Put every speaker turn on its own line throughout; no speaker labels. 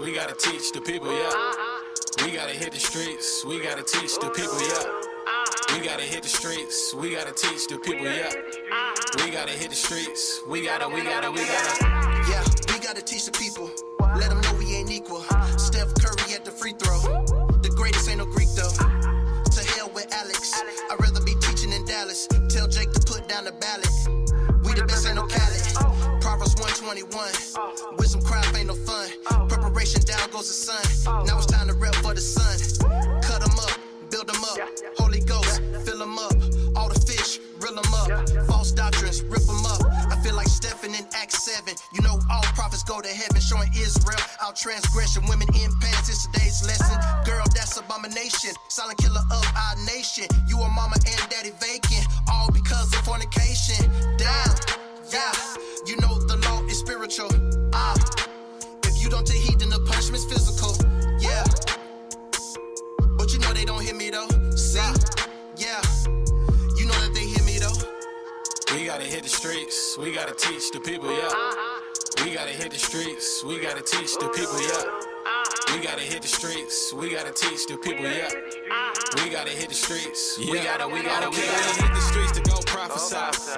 we gotta teach the people, yeah. We gotta hit the streets, we gotta teach the people, yeah. We gotta hit the streets, we gotta teach the people, yeah. We gotta hit the streets, we gotta.
Yeah, we gotta teach the people, let them know we ain't equal. Steph Curry at the free throw, the greatest ain't no Greek though. To hell with Alex, I'd rather be teaching in Dallas. Tell Jake to put down the ballot. We the best, ain't no Khaled. Proverbs 121, wisdom craft ain't no fun. Preparation down goes the sun, now it's time to rep for the sun. Cut them up, build them up, Holy Ghost, fill them up. All the fish, reel them up, false doctrines, rip them up. I feel like Stephen in Acts 7, you know all prophets go to heaven. Showing Israel our transgression, women in pants, it's today's lesson. Girl, that's abomination, silent killer of our nation. You a mama and daddy vacant, all because of fornication. Damn, yeah, you know the law is spiritual. If you don't take heed, then the punishment's physical. Yeah, but you know they don't hear me though. See, yeah, you know that they hear me though.
We gotta hit the streets, we gotta teach the people, yeah. We gotta hit the streets, we gotta teach the people, yeah. We gotta hit the streets, we gotta teach the people, yeah. We gotta hit the streets, we gotta. We hit the streets to go prophesy.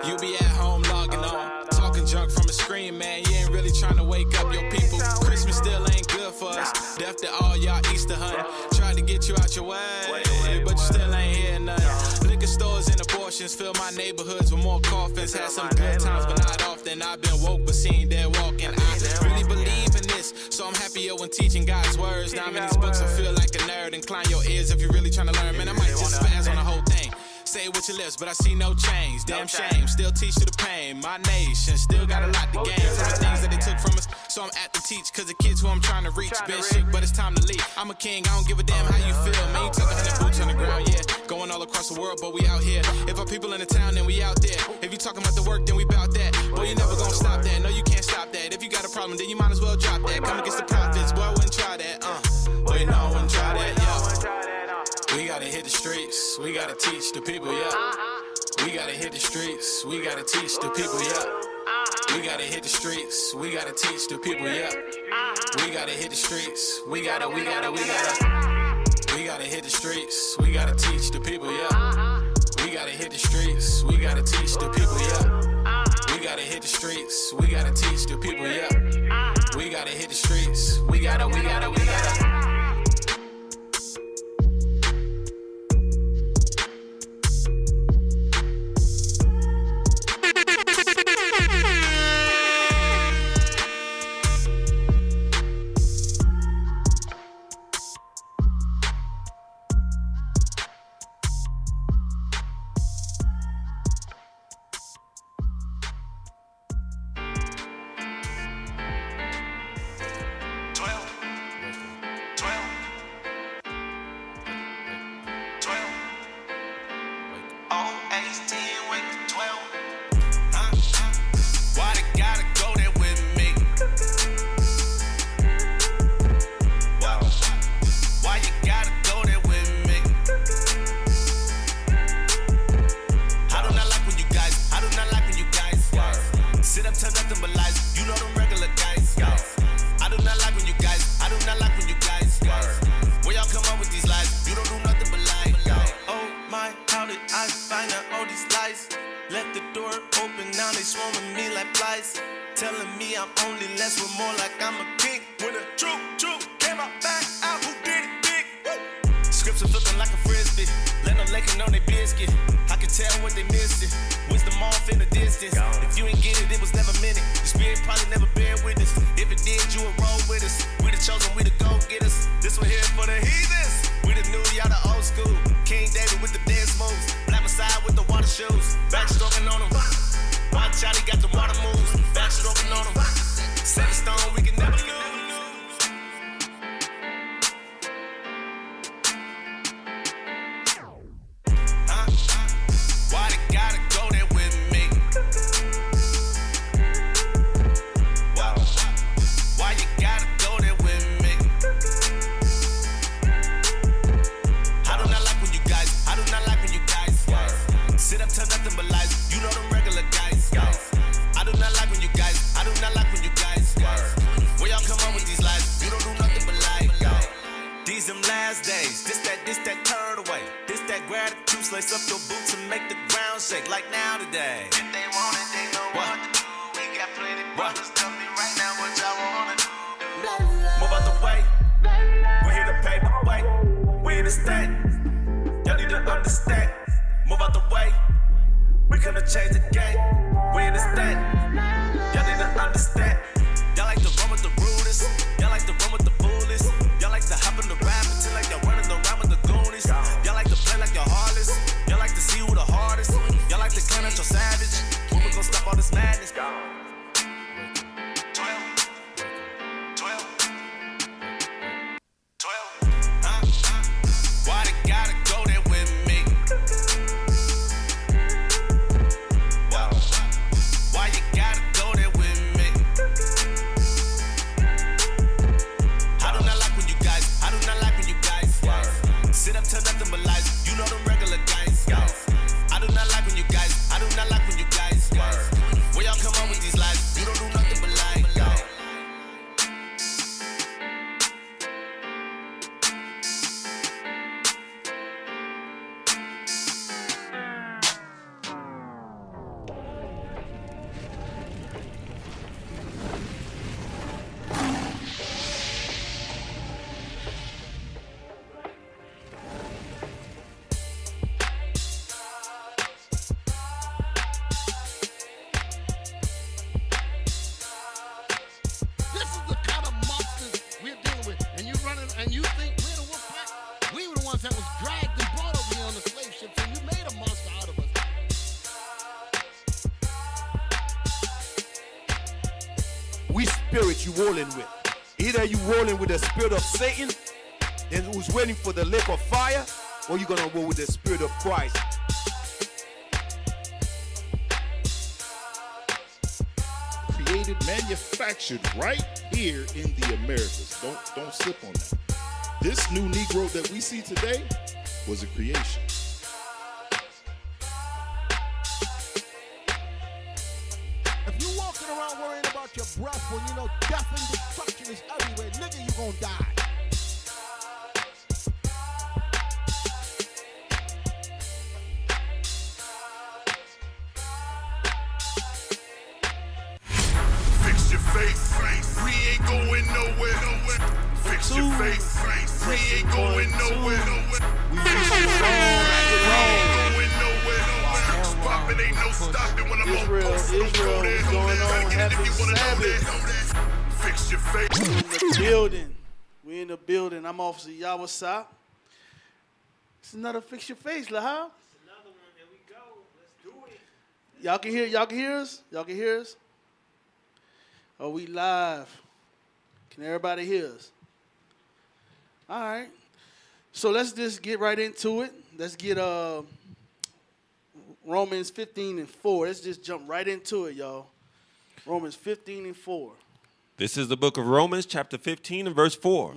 You be at home logging on, talking junk from a screen, man. You ain't really trying to wake up your people. Christmas still ain't good for us. Death to all y'all Easter hunt. Tried to get you out your way, but you still ain't hear nothing. Liquor stores and abortions fill my neighborhoods with more coffins. Had some good times, but not often. I've been woke, but seen dead walking. I really believe in this, so I'm happier when teaching God's words. Now I'm in these books, I feel like a nerd. Incline your ears if you're really trying to learn. Man, I might just spaz on the whole thing. Say it with your lips, but I see no change. Damn shame, still teach to the pain. My nation still got a lot to gain from the things that they took from us. So I'm apt to teach, cause the kids who I'm trying to reach. Been shook, but it's time to leave. I'm a king, I don't give a damn how you feel. Man, you took 100 boots on the ground, yeah. Going all across the world, but we out here. If our people in the town, then we out there. If you talking about the work, then we bout that. Boy, you never gonna stop that. No, you can't stop that. If you got a problem, then you might as well drop that. Come against the prophets, boy, I wouldn't try that. Boy, you know I wouldn't try that, yeah. We gotta hit the streets, we gotta teach the people, yeah. We gotta hit the streets, we gotta teach the people, yeah. We gotta hit the streets, we gotta teach the people, yeah. We gotta hit the streets, we gotta. We gotta hit the streets, we gotta teach the people, yeah. We gotta hit the streets, we gotta teach the people, yeah. We gotta hit the streets, we gotta teach the people, yeah. We gotta hit the streets, we gotta.
boots, lace up your boots and make the ground shake like now today.
If they want it, they know what to do. We got plenty brothers. Tell me right now what y'all wanna do.
Move out the way. We're here to pave the way. We in the state. Y'all need to understand. Move out the way. We gonna change the game. We in the state. Y'all need to understand. Y'all like to run with the rudest. Y'all like to run with the foolish. Y'all like to hop in the rap until like y'all running around with the goonies. Y'all like to play like you're heartless. Y'all like to see who the hardest. Y'all like to clown at your savage. When we gon' stop all this madness?
12.
Why they gotta go there with me? Why you gotta go there with me? I do not like when you guys sit up to nothing but lies. You know them regular guys. I do not like when you guys. Where y'all come on with these lies? You don't do nothing but lie.
This is the kind of monsters we're dealing with. And you running and you think we're the wolf pack? We were the ones that was dragged and brought over here on the slave ships, and you made a monster out of us.
Which spirit you rolling with? Either you rolling with the spirit of Satan, and who's waiting for the lake of fire, or you gonna roll with the spirit of Christ.
Created, manufactured right here in the Americas. Don't slip on that. This new Negro that we see today was a creation.
If you walking around worrying about your breath when you know death and destruction is everywhere, nigga, you gonna die.
Fix your face, we ain't going nowhere. Fix your face, we ain't going nowhere. We ain't going nowhere. Poppin' ain't no stopping when I'm on post.
Israel, what's going on? Happy Sabbath.
Fix your face.
We in the building. We in the building. I'm Officer Yawasop. It's another Fix Your Face, Lahab.
Another one. Here we go. Let's do it.
Y'all can hear us? Y'all can hear us? Are we live? Can everybody hear us? All right. So let's just get right into it. Let's get Romans 15:4. Let's just jump right into it, y'all. Romans 15:4.
This is the book of Romans, chapter 15 and verse 4.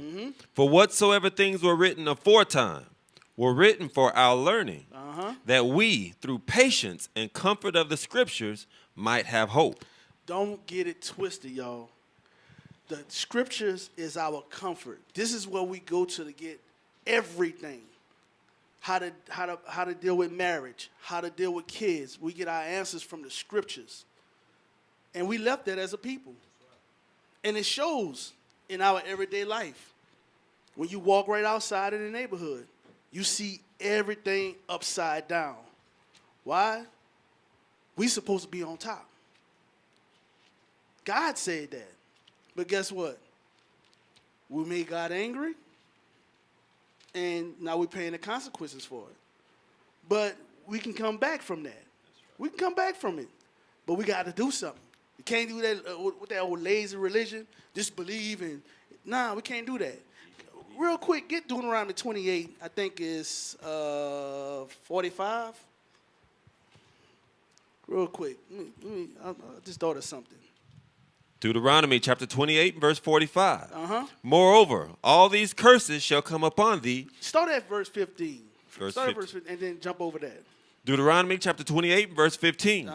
For whatsoever things were written aforetime were written for our learning, that we, through patience and comfort of the scriptures, might have hope.
Don't get it twisted, y'all. The scriptures is our comfort. This is where we go to get everything. How to deal with marriage, how to deal with kids. We get our answers from the scriptures. And we left that as a people. And it shows in our everyday life. When you walk right outside in the neighborhood, you see everything upside down. Why? We supposed to be on top. God said that. But guess what? We made God angry, and now we're paying the consequences for it. But we can come back from that. We can come back from it. But we got to do something. We can't do that with that old lazy religion, just believe and, nah, we can't do that. Real quick, get Deuteronomy 28, I think is 45. Real quick, I just thought of something.
Deuteronomy chapter 28, verse 45. Moreover, all these curses shall come upon thee.
Start at verse 15.
Verse
Start
15.
at verse 15 and then jump over that.
Deuteronomy chapter 28, verse 15.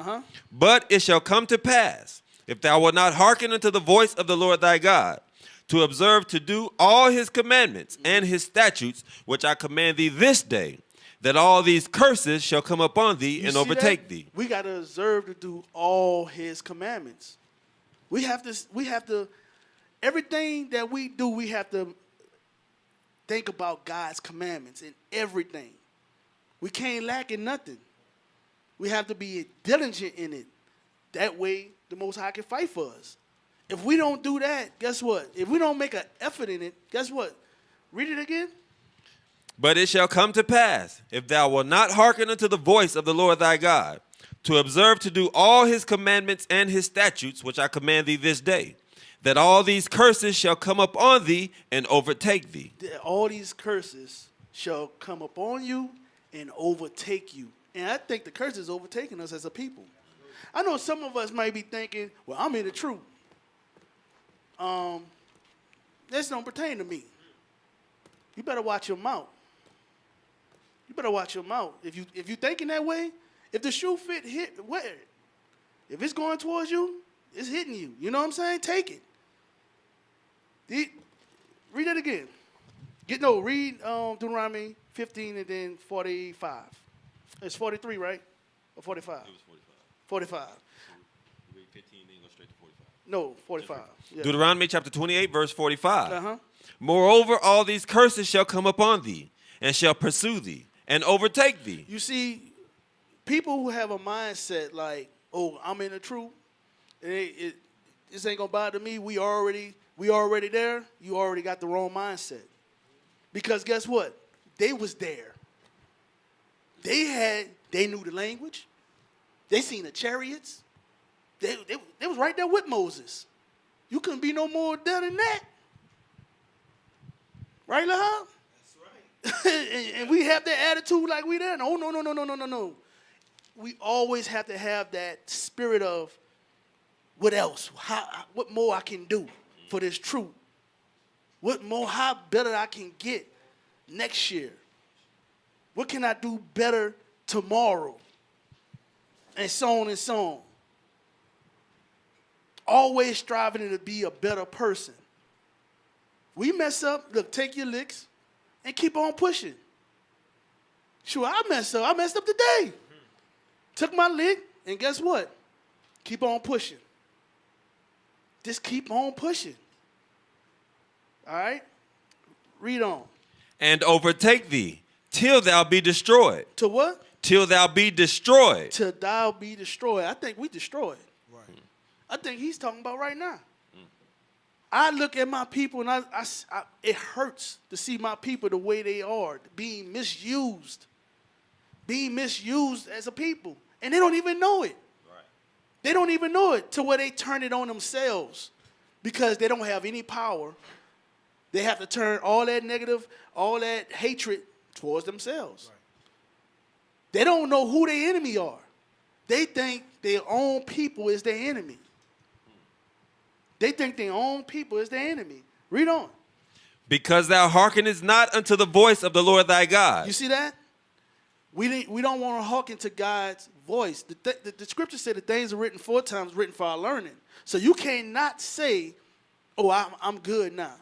But it shall come to pass, if thou wilt not hearken unto the voice of the Lord thy God, to observe to do all his commandments and his statutes, which I command thee this day, that all these curses shall come upon thee
You
and
see
overtake
that?
thee.
We got to observe to do all his commandments. We have to, everything that we do, we have to think about God's commandments in everything. We can't lack in nothing. We have to be diligent in it. That way, the Most High can fight for us. If we don't do that, guess what? If we don't make an effort in it, guess what? Read it again.
But it shall come to pass, if thou wilt not hearken unto the voice of the Lord thy God, to observe to do all his commandments and his statutes, which I command thee this day, that all these curses shall come upon thee and overtake thee.
All these curses shall come upon you and overtake you. And I think the curse is overtaking us as a people. I know some of us might be thinking, well, I'm in the truth. This don't pertain to me. You better watch your mouth. You better watch your mouth. If you thinking that way, if the shoe fit, wear it. If it's going towards you, it's hitting you. You know what I'm saying? Take it. Read it again. Read Deuteronomy 15 and then 45. It's 43, right? Or 45? It was 45. 45.
Read 15, then go straight to 45.
No, 45. Yeah.
Deuteronomy chapter 28, verse 45.
Uh-huh.
Moreover, all these curses shall come upon thee, and shall pursue thee, and overtake thee.
You see, people who have a mindset like, oh, I'm in the truth, this ain't gonna bother me, we already there, you already got the wrong mindset. Because guess what? They was there. They knew the language. They seen the chariots. They was right there with Moses. You couldn't be no more there than that. Right, Lahab? That's right. and we have that attitude like we there. No. We always have to have that spirit of what else? What more I can do for this truth? What more, how better I can get next year? What can I do better tomorrow? And so on and so on. Always striving to be a better person. We mess up, look, take your licks and keep on pushing. Sure, I messed up. I messed up today. Took my lick, and guess what? Keep on pushing. Just keep on pushing. All right? Read on.
And overtake thee, till thou be destroyed.
To what?
Till thou be destroyed.
Till thou be destroyed. I think we destroyed. Right. I think he's talking about right now. I look at my people, and it hurts to see my people the way they are, being misused as a people. And they don't even know it. Right. They don't even know it to where they turn it on themselves because they don't have any power. They have to turn all that negative, all that hatred towards themselves. Right. They don't know who their enemy are. They think their own people is their enemy. They think their own people is their enemy. Read on.
Because thou hearkenest not unto the voice of the Lord thy God.
You see that? We don't want to hearken to God's voice. The scripture said the things are written 4 times, written for our learning. So you cannot say, oh, I'm good now.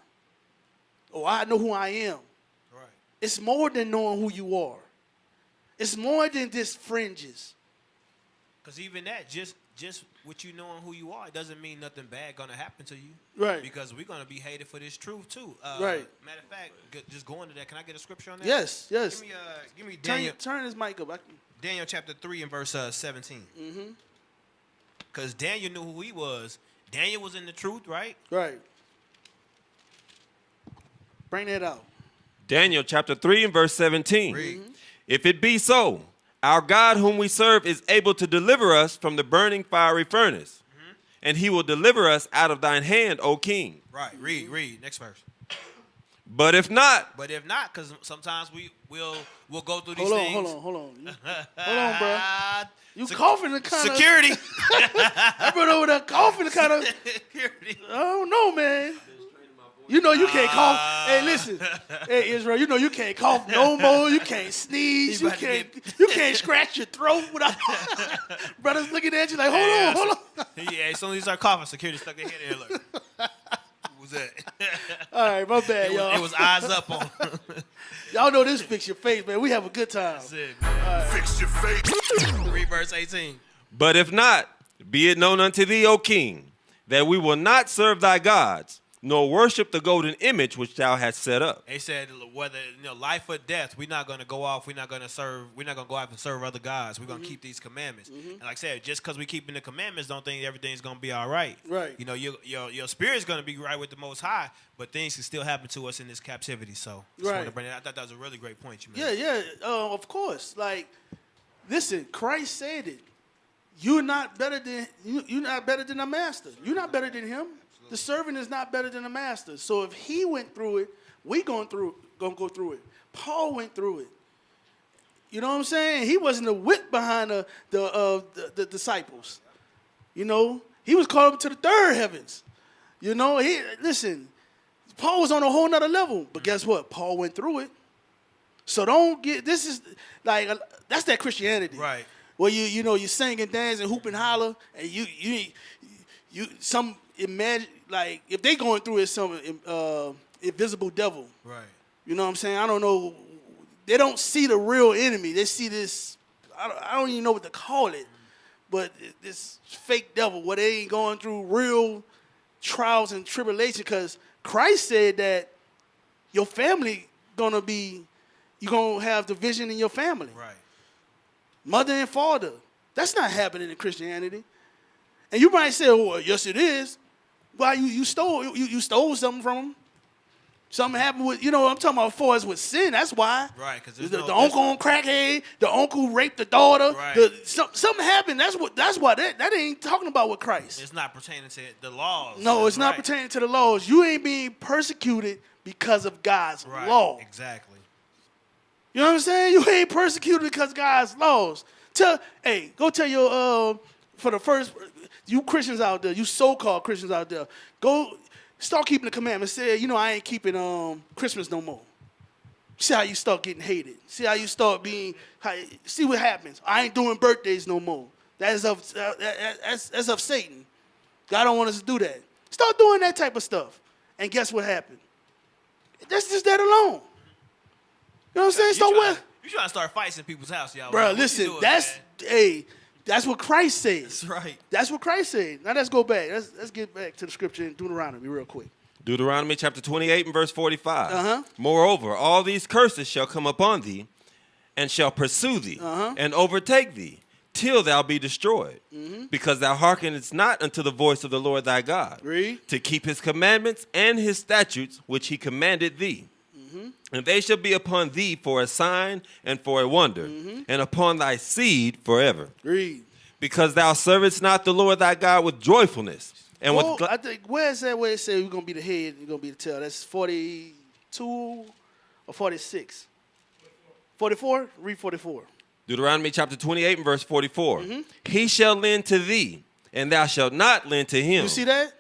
Oh, I know who I am. Right. It's more than knowing who you are. It's more than just fringes.
Because even that, just with you knowing who you are, it doesn't mean nothing bad going to happen to you.
Right.
Because we're going to be hated for this truth, too.
Right.
Matter of fact, just going to that, can I get a scripture on that?
Yes.
Give me Daniel.
Turn his mic up.
Daniel chapter 3 and verse 17. Mm-hmm. Because Daniel knew who he was. Daniel was in the truth, right?
Right. Bring that out.
Daniel chapter 3 and verse 17.
Read.
If it be so, our God whom we serve is able to deliver us from the burning fiery furnace, and he will deliver us out of thine hand, O king.
Right. Read. Next verse.
But if not,
because sometimes we'll go through these things.
Hold on, bro. You coughing the kind
security.
of I brought over there coughing the kind of
security.
I don't know, man. You know you can't cough. Hey, listen. Hey, Israel, you know you can't cough no more. You can't sneeze. You can't scratch your throat without brothers looking at you like, hold on.
Yeah, as soon as you start coughing, security stuck their head in there. Look. was that?
All right, my bad, y'all.
It was eyes up on.
Y'all know this Fix Your Face, man. We have a good time.
That's it, man.
Fix your face.
Read verse 18.
But if not, be it known unto thee, O king, that we will not serve thy gods, nor worship the golden image which thou hast set up.
They said whether life or death, we're not going to go off. We're not going to go out and serve other gods. We're going to keep these commandments. And like I said, just because we keeping the commandments, don't think everything's going to be all right.
Right.
Your spirit's going to be right with the Most High, but things can still happen to us in this captivity. So just wanted to bring that. I thought that was a really great point you made.
Yeah. Of course. Like, listen, Christ said it. You're not better than a master. You're not better than him. The servant is not better than the master. So if he went through it, we gonna go through it. Paul went through it. You know what I'm saying? He wasn't a whip behind the disciples. You know, he was called up to the third heavens. You know, Paul was on a whole nother level. But guess what? Paul went through it. So this is like that's that Christianity.
Right.
Well, you sing and dance and hoop and holler, and you some imagine like if they going through it, some invisible devil.
Right.
You know what I'm saying? I don't know. They don't see the real enemy. They see this. I don't even know what to call it, but this fake devil where they ain't going through real trials and tribulation. Because Christ said that your family you're gonna have division in your family.
Right.
Mother and father. That's not happening in Christianity. And you might say, well, yes, it is. Well, you stole something from them. Something happened with, I'm talking about as far as with sin. That's why.
Right, because
the uncle on crackhead, the uncle raped the daughter.
Right.
Something happened. That's why that ain't talking about with Christ.
It's not pertaining to the laws.
No, it's not pertaining to the laws. You ain't being persecuted because of God's law.
Exactly.
You know what I'm saying? You ain't persecuted because of God's laws. Go tell your for the first you Christians out there, you so-called Christians out there, go start keeping the commandments. Say, I ain't keeping Christmas no more. See how you start getting hated. See how you start see what happens. I ain't doing birthdays no more. That's of Satan. God don't want us to do that. Start doing that type of stuff. And guess what happened? That's just that alone. You know what I'm saying?
You trying to start fights in people's house, y'all.
Bro, listen, that's what Christ said.
That's right.
That's what Christ said. Now let's go back. Let's get back to the scripture in Deuteronomy real quick.
Deuteronomy chapter 28 and verse 45. Moreover, all these curses shall come upon thee, and shall pursue thee, and overtake thee, till thou be destroyed, because thou hearkenest not unto the voice of the Lord thy God, to keep his commandments and his statutes which he commanded thee. And they shall be upon thee for a sign and for a wonder, and upon thy seed forever. Because thou servest not the Lord thy God with joyfulness. And
I think where is that where it says you're gonna be the head, you're gonna be the tail? That's 42 or 46. 44? Read 44.
Deuteronomy chapter 28 and verse 44. He shall lend to thee, and thou shalt not lend to him.
You see that?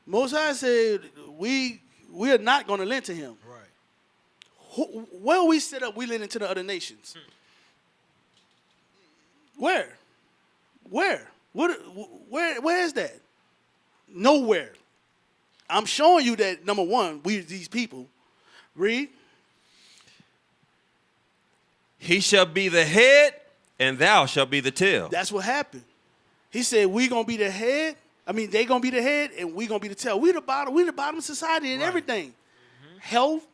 Most High said we are not gonna lend to him. Where we set up, we lend into the other nations. Where? Where is that? Nowhere. I'm showing you that, number one, we these people. Read.
He shall be the head, and thou shalt be the tail.
That's what happened. He said we gonna be the head. They gonna be the head, and we gonna be the tail. We the bottom of society and everything. Health,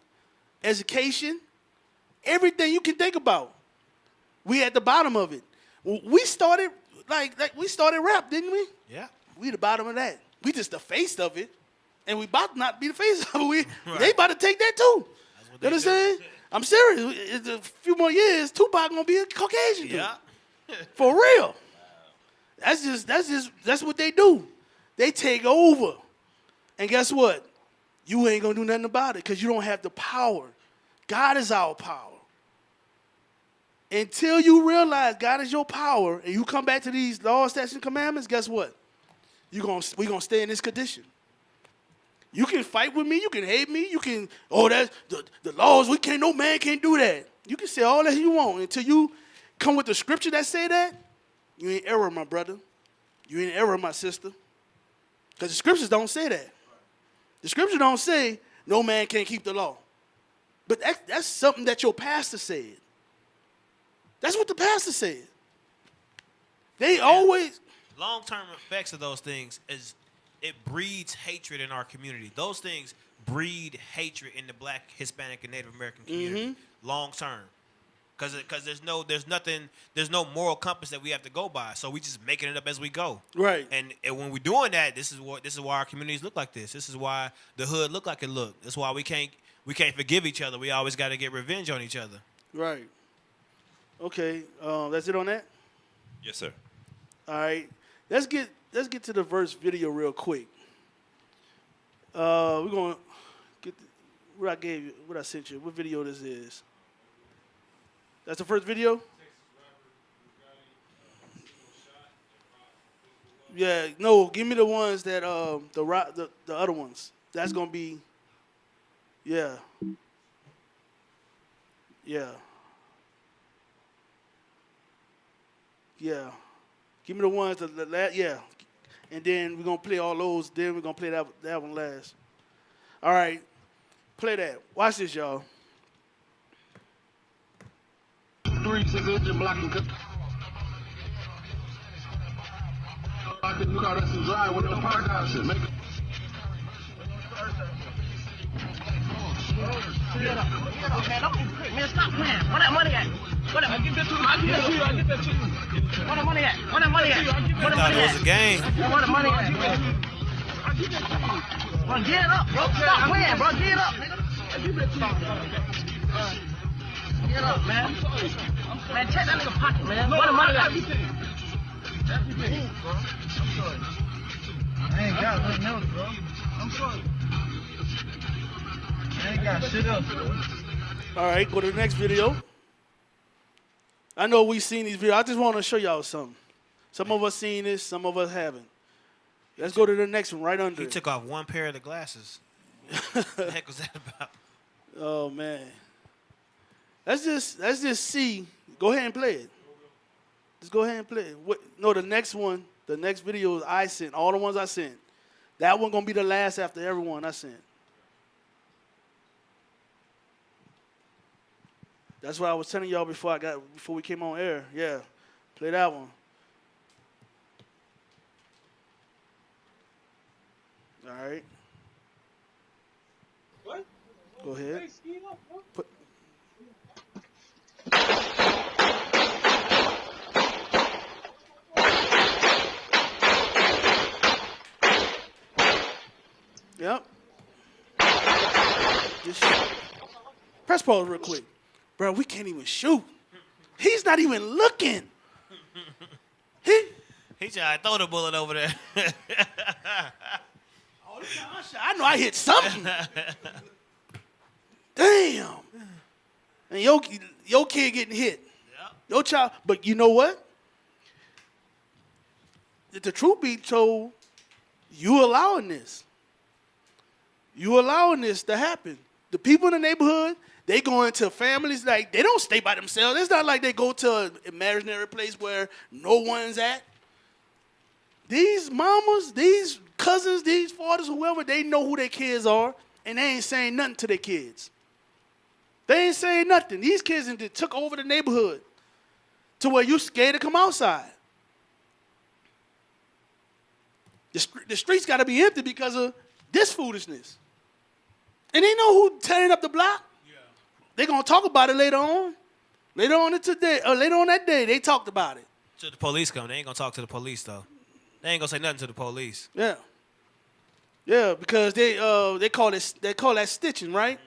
education, everything you can think about. We at the bottom of it. We started we started rap, didn't we?
Yeah.
We the bottom of that. We just the face of it, and we about to not be the face of it. They about to take that too. You know what I'm saying? I'm serious. In a few more years, Tupac gonna be a Caucasian dude.
Yeah.
For real. That's what they do. They take over, and guess what? You ain't gonna do nothing about it because you don't have the power. God is our power. Until you realize God is your power and you come back to these laws, statutes, and commandments, guess what? We're gonna stay in this condition. You can fight with me, you can hate me, you can, that's the laws, no man can't do that. You can say all that you want until you come with the scripture that say that, you ain't error, my brother. You ain't error, my sister. Because the scriptures don't say that. The scripture don't say no man can keep the law. But that's something that your pastor said. That's what the pastor said. They always...
Long-term effects of those things is it breeds hatred in our community. Those things breed hatred in the Black, Hispanic, and Native American community. Long-term. Because there's no moral compass that we have to go by. So we just making it up as we go.
Right.
And when we're doing that, this is why our communities look like this. This is why the hood look like it look. That's why we can't forgive each other. We always got to get revenge on each other.
Right. Okay. That's it on that?
Yes, sir.
All right. Let's get to the verse video real quick. We're gonna get what I sent you. What video this is? That's the first video? Yeah, no, give me the ones that the other ones. That's gonna be yeah. Yeah. Yeah. Give me the ones that yeah. And then we're gonna play all those, then we're gonna play that one last. All right. Play that. Watch this, y'all.
3 6 engine blocking. I can call that some dry with the park house shit. Make it.
Man, stop playing. Where that money at? I get that to you. I get that to you. Where the money at? Where the money at? Where the
I thought
money
it was
at?
a game.
Where the money at? Bro, get it up, bro. Stop playing, bro. Get it up, nigga. Get up, man. Man, check that nigga pocket, man. Where the money at? I ain't got nothing else, bro. I'm sorry. I ain't got shit else, bro.
All right, go to the next video. I know we've seen these videos. I just want to show y'all something. Some of us seen this, some of us haven't. Let's go to the next one right under
He
it.
took off one pair of the glasses. What the heck was that about?
Oh, man. Let's just see. Go ahead and play it. Just go ahead and play it. No, the next video I sent, all the ones I sent. That one going to be the last after every one I sent. That's what I was telling y'all before we came on air. Yeah, play that one. All right.
What?
Go ahead. Put. Yep. Just press pause real quick. Bro, we can't even shoot. He's not even looking.
He tried to throw the bullet over there.
I know I hit something. Damn. And your kid getting hit.
Yep.
Your child. But you know what? If the truth be told, you allowing this. You allowing this to happen. The people in the neighborhood, they go into families, like, they don't stay by themselves. It's not like they go to an imaginary place where no one's at. These mamas, these cousins, these fathers, whoever, they know who their kids are, and they ain't saying nothing to their kids. They ain't saying nothing. These kids took over the neighborhood to where you scared to come outside. The streets got to be empty because of this foolishness. And they know who tearing up the block. Yeah. They're going to talk about it later on. Later on that day, they talked about it.
Till the police come, they ain't going to talk to the police, though. They ain't going to say nothing to the police.
Yeah. Yeah, because they call that stitching, right?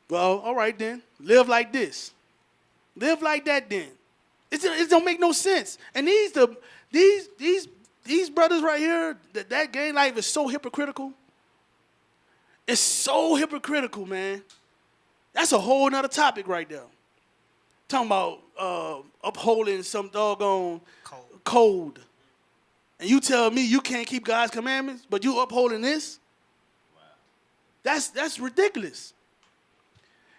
Well, all right then. Live like this. Live like that then. It don't make no sense. And these brothers right here, that gang life is so hypocritical. It's so hypocritical, man. That's a whole nother topic right there. Talking about upholding some doggone code. And you tell me you can't keep God's commandments, but you upholding this? Wow. That's ridiculous.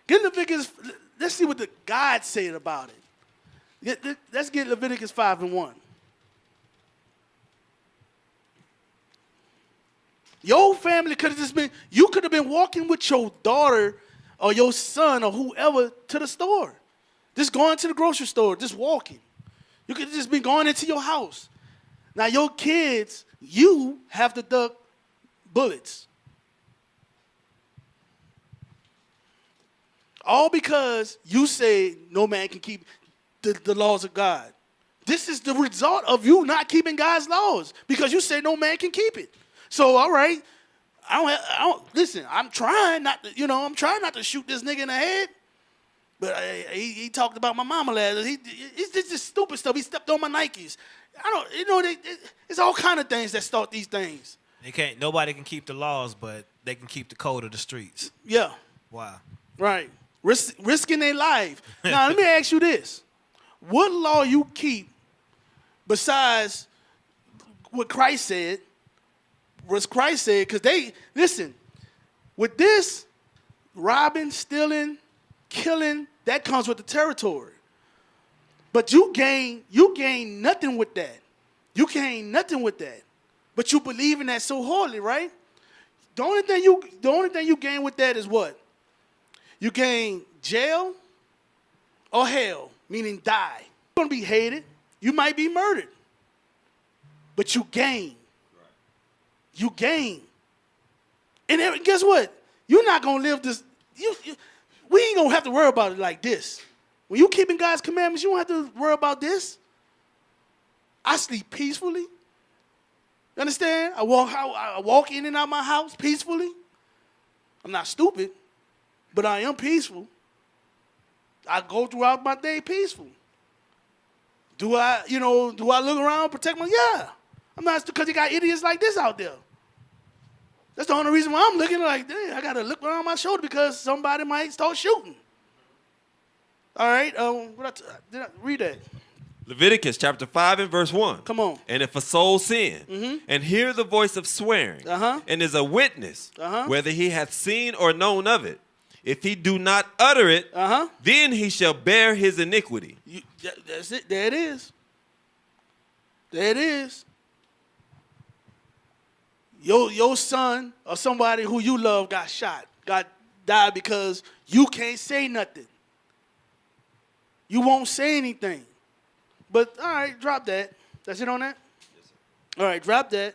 Get Leviticus, let's see what the God said about it. Let's get Leviticus 5:1. Your family could have just been, you could have been walking with your daughter or your son or whoever to the store. Just going to the grocery store, just walking. You could have just been going into your house. Now your kids, you have to duck bullets. All because you say no man can keep the laws of God. This is the result of you not keeping God's laws because you say no man can keep it. So, all right, listen, I'm trying not to, I'm trying not to shoot this nigga in the head. But he talked about my mama last. It's just stupid stuff. He stepped on my Nikes. It's all kind of things that start these things.
Nobody can keep the laws, but they can keep the code of the streets.
Yeah.
Wow.
Right. Risking their life. Now, let me ask you this. What law you keep besides what Christ said? What Christ said, because listen, with this, robbing, stealing, killing, that comes with the territory. But you gain nothing with that. You gain nothing with that. But you believe in that so hardly, right? The only thing you gain with that is what? You gain jail or hell, meaning die. You're going to be hated. You might be murdered. But you gain. You gain. And guess what? You're not going to live this. We ain't going to have to worry about it like this. When you keeping God's commandments, you don't have to worry about this. I sleep peacefully. You understand? I walk in and out my house peacefully. I'm not stupid, but I am peaceful. I go throughout my day peaceful. Do I look around, protect my? Yeah. I'm not, because you got idiots like this out there. That's the only reason why I'm looking like, damn, I got to look around my shoulder because somebody might start shooting. All right, did I read that?
Leviticus chapter 5 and verse 1.
Come on.
And if a soul sin and hear the voice of swearing and is a witness, whether he hath seen or known of it, if he do not utter it, then he shall bear his iniquity.
That's it. There it is. There it is. Your son or somebody who you love got shot, died because you can't say nothing. You won't say anything. But, all right, drop that. That's it on that? Yes, sir. All right, drop that.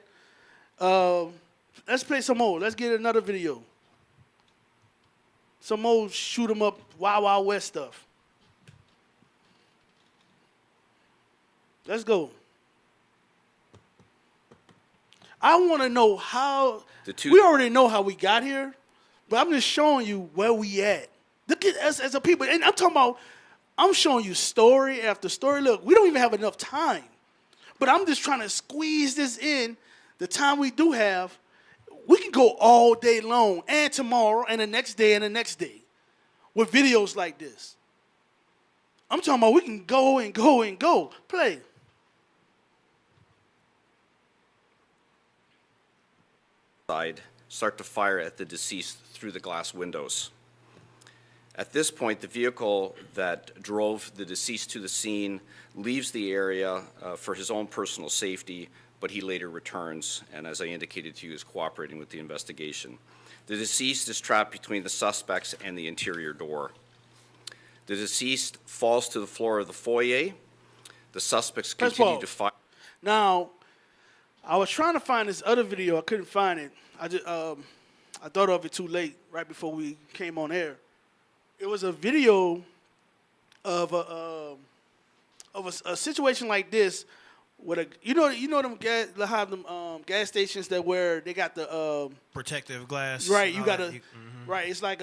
Let's play some more. Let's get another video. Some more shoot 'em up, Wild Wild West stuff. Let's go. I want to know how. We already know how we got here, but I'm just showing you where we at. Look at us as a people. And I'm showing you story after story. Look, we don't even have enough time. But I'm just trying to squeeze this in. The time we do have, we can go all day long and tomorrow and the next day and the next day with videos like this. I'm talking about we can go and go and go. Play.
Start to fire at the deceased through the glass windows. At this point, the vehicle that drove the deceased to the scene leaves the area for his own personal safety, but he later returns, and as I indicated to you, is cooperating with the investigation. The deceased is trapped between the suspects and the interior door. The deceased falls to the floor of the foyer. The suspects continue to fire.
Now, I was trying to find this other video. I couldn't find it. I thought of it too late, right before we came on air. It was a video of a situation like this, with them gas stations that where they got the
protective glass.
Right, you gotta right. It's like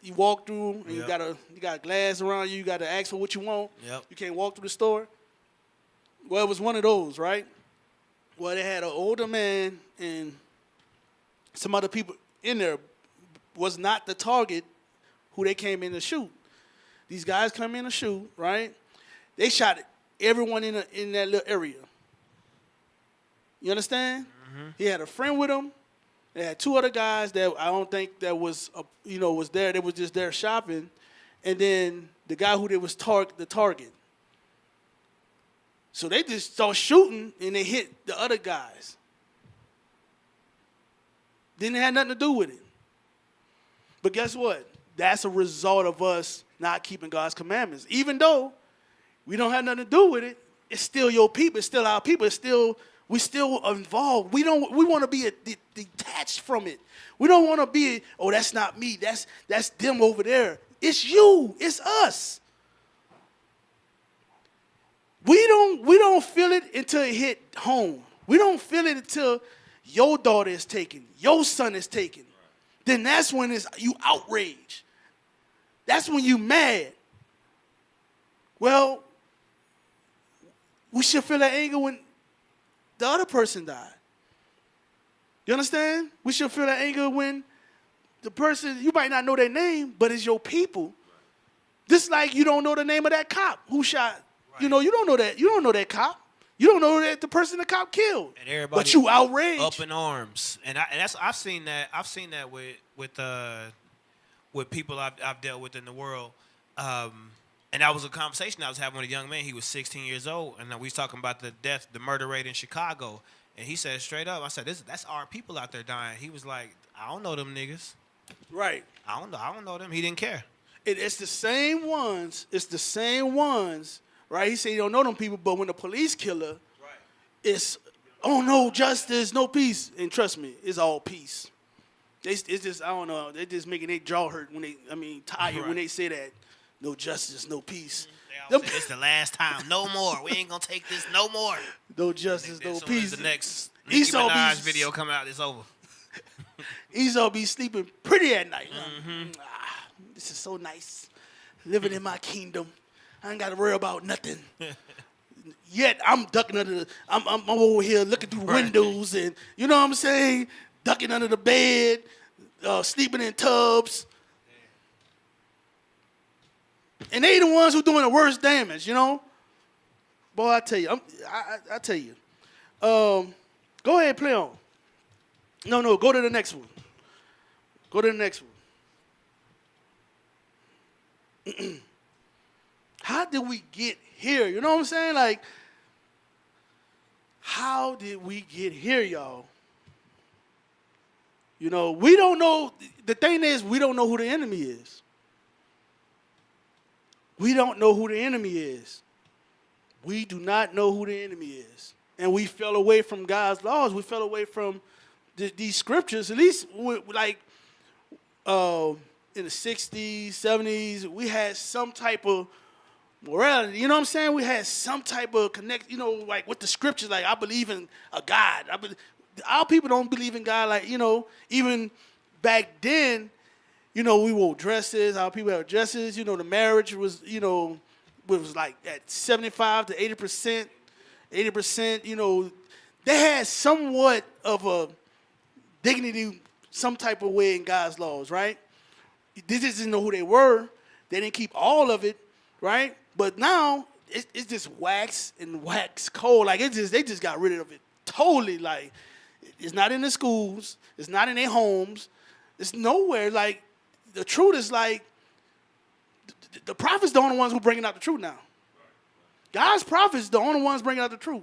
you walk through and you got glass around you. You got to ask for what you want.
Yep.
You can't walk through the store. Well, it was one of those, right? Well, they had an older man and some other people in there was not the target who they came in to shoot. These guys come in to shoot, right? They shot everyone in that little area. You understand? He had a friend with him. They had two other guys that I don't think that was there. They was just there shopping, and then the guy who they was the target. So they just start shooting and they hit the other guys. Didn't have nothing to do with it. But guess what? That's a result of us not keeping God's commandments. Even though we don't have nothing to do with it, it's still your people. It's still our people. We still involved. We want to be detached from it. We don't want to be, oh, that's not me. That's them over there. It's you. It's us. We don't feel it until it hit home. We don't feel it until your daughter is taken, your son is taken. Then that's when you outraged. That's when you mad. Well, we should feel that anger when the other person died. You understand? We should feel that anger when the person, you might not know their name, but it's your people. Just like you don't know the name of that cop who shot. Right. You don't know that. You don't know that cop. You don't know that the person the cop killed.
And everybody
but you outraged.
Up in arms. And I've seen that with people I've dealt with in the world. And that was a conversation I was having with a young man. He was 16 years old, and we was talking about the murder rate in Chicago. And he said straight up, I said, that's our people out there dying. He was like, I don't know them niggas.
Right.
I don't know them. He didn't care.
It's the same ones. It's the same ones, right? He said you don't know them people, but when the police kill her, right, it's, oh, no justice, no peace. And trust me, it's all peace. It's just, I don't know, they're just making their jaw hurt tired right, when they say that. No justice, no peace.
They all say, it's the last time. No more. We ain't going to take this no more.
No justice, no peace.
The next Nicki Minaj video come out, it's over.
Esau be sleeping pretty at night. Mm-hmm. This is so nice. Living in my kingdom. I ain't got to worry about nothing. Yet I'm ducking under I'm over here looking through windows and, you know what I'm saying? Ducking under the bed, sleeping in tubs. And they the ones who doing the worst damage, you know? Boy, I tell you. I tell you. Go ahead, play on. No, go to the next one. Go to the next one. How did we get here? You know what I'm saying? Like, how did we get here, y'all? You know, we don't know. The thing is, we don't know who the enemy is. We don't know who the enemy is. We do not know who the enemy is. And we fell away from God's laws. We fell away from these scriptures. At least, like, in the 60s, 70s, we had some type of morality. You know what I'm saying? We had some type of connect, you know, like with the scriptures. Like, I believe in a God. Our people don't believe in God. Like, you know, even back then, you know, we wore dresses. Our people had dresses. You know, the marriage was, you know, was like at 75 to 80%. 80%, you know, they had somewhat of a dignity, some type of way in God's laws, right? They just didn't know who they were. They didn't keep all of it, right? But now it's just wax and wax cold. Like, they just got rid of it totally. Like, it's not in the schools. It's not in their homes. It's nowhere. Like, the truth is like, the prophets the only ones who bringing out the truth now. God's prophets the only ones bringing out the truth.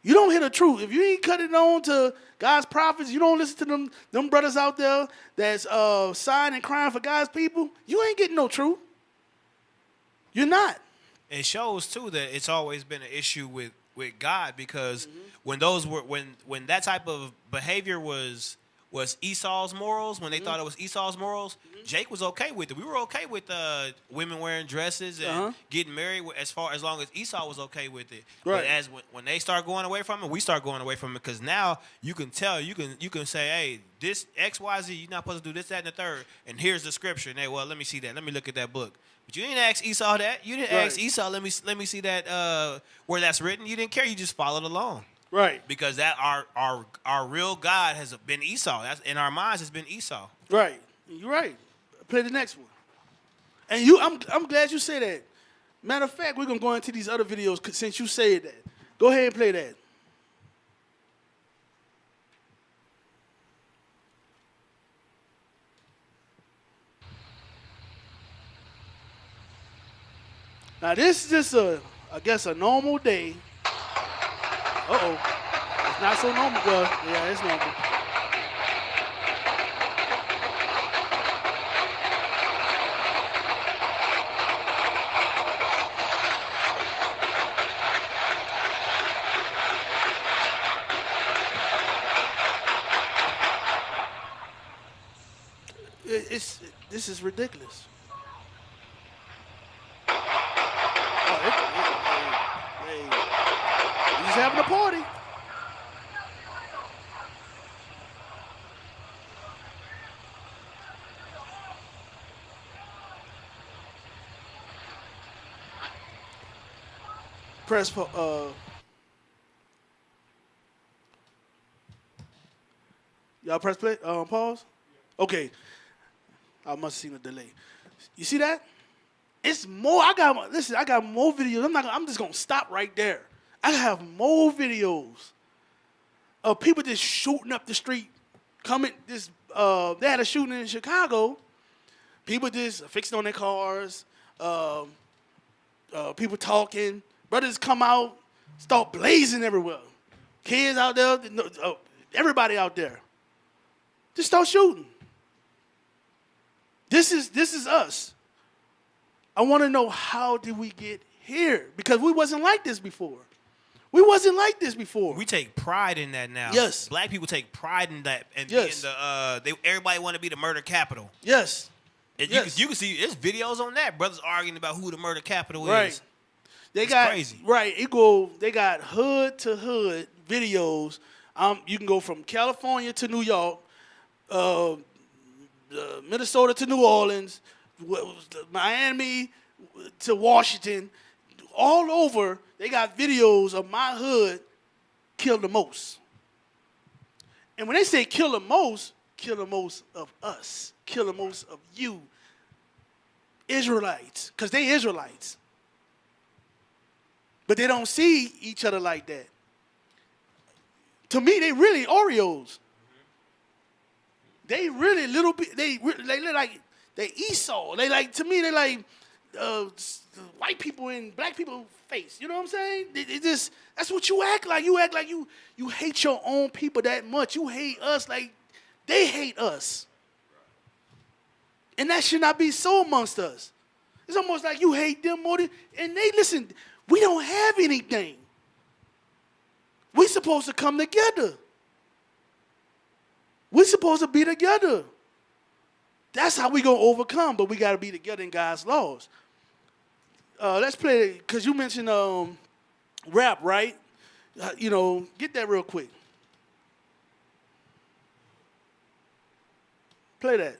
You don't hear the truth. If you ain't cut it on to God's prophets, you don't listen to them brothers out there that's sighing and crying for God's people, you ain't getting no truth. You're not.
It shows too that it's always been an issue with God because when that type of behavior was Esau's morals, when they thought it was Esau's morals, Jake was okay with it. We were okay with women wearing dresses and getting married as long as Esau was okay with it.
Right.
But when they start going away from it, we start going away from it because now you can tell, you can say, hey, this XYZ, you're not supposed to do this, that, and the third, and here's the scripture. And hey, well, let me see that. Let me look at that book. But you didn't ask Esau that. You didn't ask Esau, let me see that where that's written. You didn't care. You just followed along.
Right.
Because that our real God has been Esau. That's in our minds has been Esau.
Right. You're right. Play the next one. And I'm glad you say that. Matter of fact, we're gonna go into these other videos since you said that. Go ahead and play that. Now this is just a normal day. Uh-oh. It's not so normal. Well, yeah, it's normal. This is ridiculous. Hey, he's having a party. Press y'all press play, pause? Okay. I must have seen a delay. You see that? It's more. I got more videos. I'm just gonna stop right there. I have more videos of people just shooting up the street. They had a shooting in Chicago. People just fixing on their cars. People talking. Brothers come out, start blazing everywhere. Kids out there, everybody out there. Just start shooting. This is us. I want to know, how did we get here? Because we wasn't like this before. We take pride in that now.
Yes. Black people take pride in that, and
yes.
Everybody want to be the murder capital.
Yes.
And you can see there's videos on that. Brothers arguing about who the murder capital
right.
is.
It's
crazy.
Right. They got hood to hood videos. You can go from California to New York, Minnesota to New Orleans, Miami to Washington, all over. They got videos of my hood kill the most. And when they say kill the most of us, kill the most of you, Israelites, because they Israelites. But they don't see each other like that. To me, they really Oreos. They really little bit. They like Esau. To me they like white people in black people's face. You know what I'm saying? That's what you act like. You act like you hate your own people that much. You hate us like they hate us. And that should not be so amongst us. It's almost like you hate them more than. And listen. We don't have anything. We're supposed to come together. We're supposed to be together. That's how we going to overcome, but we got to be together in God's laws. Let's play, because you mentioned rap, right? Get that real quick. Play that.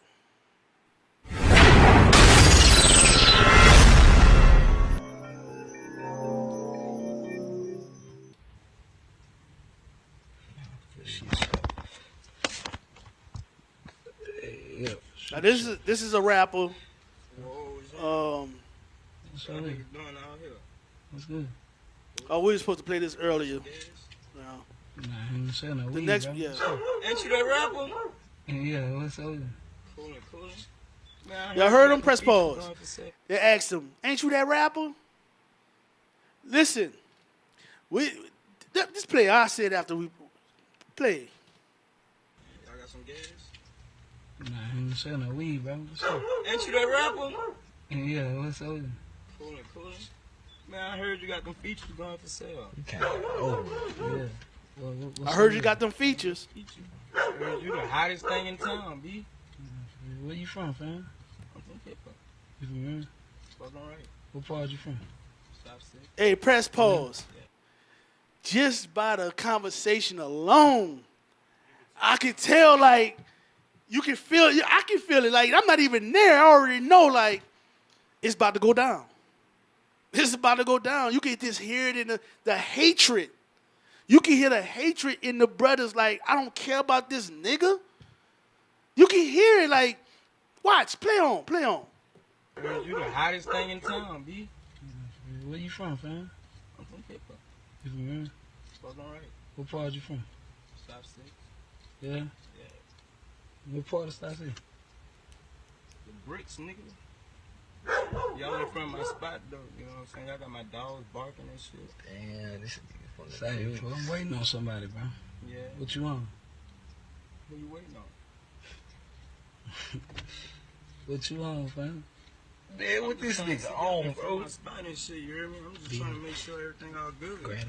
Now this is a rapper.
What's good?
Oh, we were supposed to play this earlier.
Nah, I ain't saying no
The
weed,
next,
bro.
yeah.
Ain't you that rapper? Yeah, what's up? Cool.
Y'all heard him? Press pause. They asked him, "Ain't you that rapper?" Listen, this play I said after we play.
Y'all got some gas? Nah, I ain't saying no weed, bro. What's up? Ain't you that rapper? Yeah, what's up? Cool. Man, I heard you got them features going for sale. You can't. Oh, yeah. Well,
I heard you got them features.
I heard you the hottest thing in town, B. Where you from, fam? I'm from hip-hop. You from here? Spoken right. What part you from? South City.
Hey, press pause.
Yeah.
Just by the conversation alone, I could tell, like, you can feel, I can feel it. Like, I'm not even there. I already know, like, it's about to go down. It's about to go down. You can just hear it in the hatred. You can hear the hatred in the brothers, like, I don't care about this nigga. You can hear it, like, watch, play on.
You the hottest thing in town, B. Where you from, fam? I'm from hip-hop. You from here? Spoken right. What part you from? South City. Yeah? Yeah. What part of South City? The bricks, nigga. Y'all in front of my spot, though. You know what I'm saying? Y'all got my dogs barking and shit.
Damn, this nigga from the
Say, bro, I'm waiting on somebody, bro. Yeah. What you on? Who you waiting on? What you on, fam?
Man, what this nigga on, bro?
My spot and shit, you hear me? I'm just trying to make sure everything all good.
Grab it,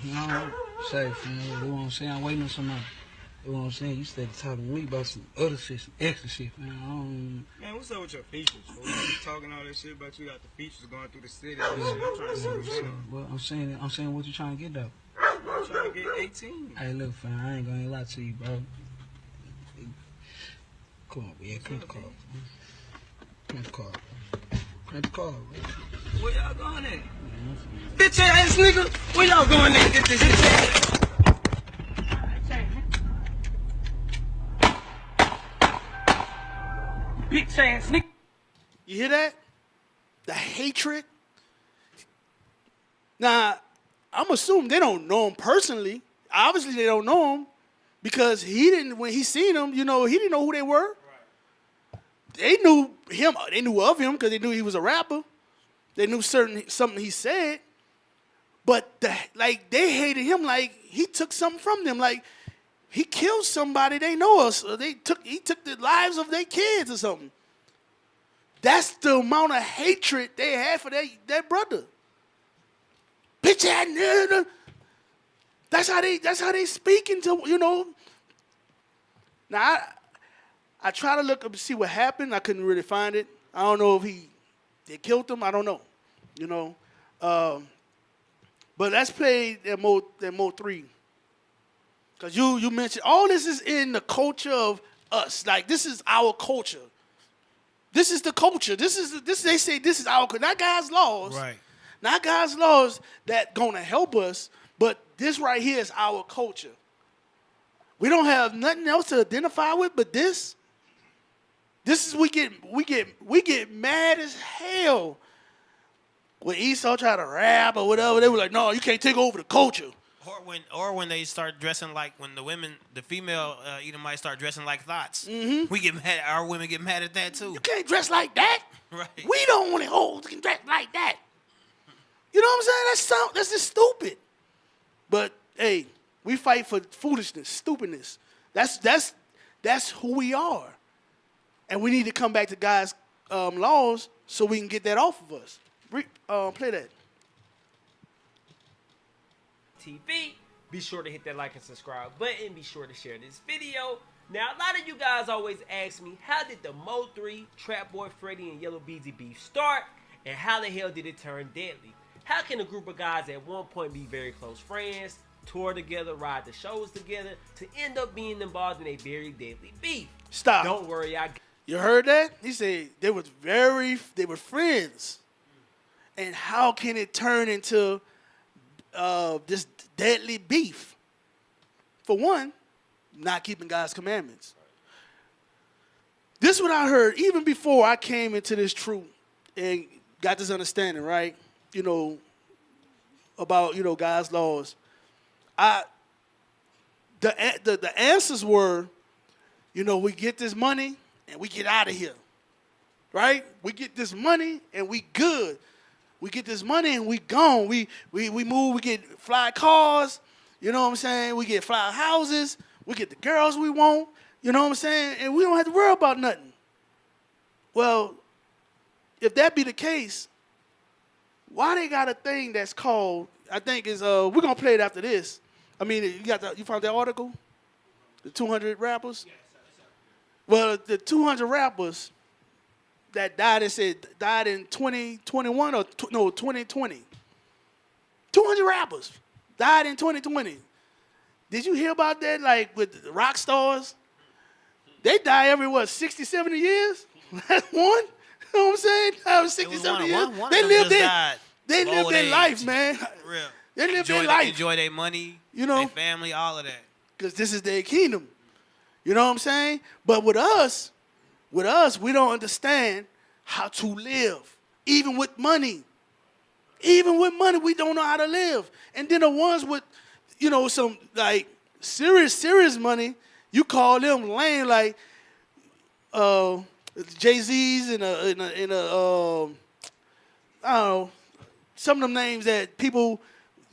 No, say, fam, you know what I'm saying? I'm waiting on somebody. You know what I'm saying? You started talking to me about some other shit, some extra shit, man.
Man, what's up with your features? Fool? You talking all that shit about you got the features going through the city. And shit. I'm trying to see what's up.
Well, I'm saying what you trying to get though.
I'm trying to get 18.
Hey, look, fam, I ain't gonna lie to you, bro. Come on, yeah, crank the car. Crank the car, bro. Crank the car, bro.
Where y'all going at? Bitch ass nigga, where y'all going at? Get this shit. Bitch ass nigga.
You hear that? The hatred. Now, I'm assuming they don't know him personally. Obviously, they don't know him because he didn't. When he seen them, he didn't know who they were. Right. They knew him. They knew of him because they knew he was a rapper. They knew something he said, but they hated him like he took something from them. Like he killed somebody they know us. Or he took the lives of their kids or something. That's the amount of hatred they had for their brother. Bitch ass nigga. That's how they speaking to. Now I try to look up to see what happened. I couldn't really find it. I don't know if they killed him. I don't know. But let's play that mode 3. Because you mentioned all this is in the culture of us. Like this is our culture. This is the culture. They say this is our culture. Not God's laws.
Right.
Not God's laws that gonna help us, but this right here is our culture. We don't have nothing else to identify with but this. This is we get mad as hell when Esau tried to rap or whatever. They were like, no, you can't take over the culture.
Or when they start dressing like when the female Edomites start dressing like thoughts.
Mm-hmm.
We get mad. Our women get mad at that too.
You can't dress like that.
Right.
We don't want hoes can dress like that. You know what I'm saying? That's just stupid. But hey, we fight for foolishness, stupidness. That's who we are. And we need to come back to God's laws so we can get that off of us. Play that.
TV. Be sure to hit that like and subscribe button. Be sure to share this video. Now, a lot of you guys always ask me, how did the Mo 3, Trap Boy Freddy, and Yellow Beezy beef start? And how the hell did it turn deadly? How can a group of guys at one point be very close friends, tour together, ride the shows together, to end up being involved in a very deadly beef?
Stop.
Don't worry,
You heard that? He said they were friends. And how can it turn into this deadly beef? For one, not keeping God's commandments. This is what I heard even before I came into this truth and got this understanding, right? About God's laws. The answers were, we get this money and we get out of here, right? We get this money and we good. We get this money and we gone. We move. We get fly cars. You know what I'm saying? We get fly houses. We get the girls we want. You know what I'm saying? And we don't have to worry about nothing. Well, if that be the case, why they got a thing that's called, I think is, we're going to play it after this. I mean, you found that article? The 200 rappers? Yes, sir. Well, the 200 rappers that died in 2021 or 2020. 200 rappers died in 2020. Did you hear about that? Like with the rock stars? They die every, 60, 70 years? That's one. You know what I'm saying? 60, 70 years. They live their life, man.
Real.
They live their life.
Enjoy their money, their family, all of that.
Because this is their kingdom. You know what I'm saying? But with us, we don't understand how to live. Even with money. Even with money, we don't know how to live. And then the ones with, some like serious money, you call them lame, like Jay-Z's and I don't know, some of them names that people,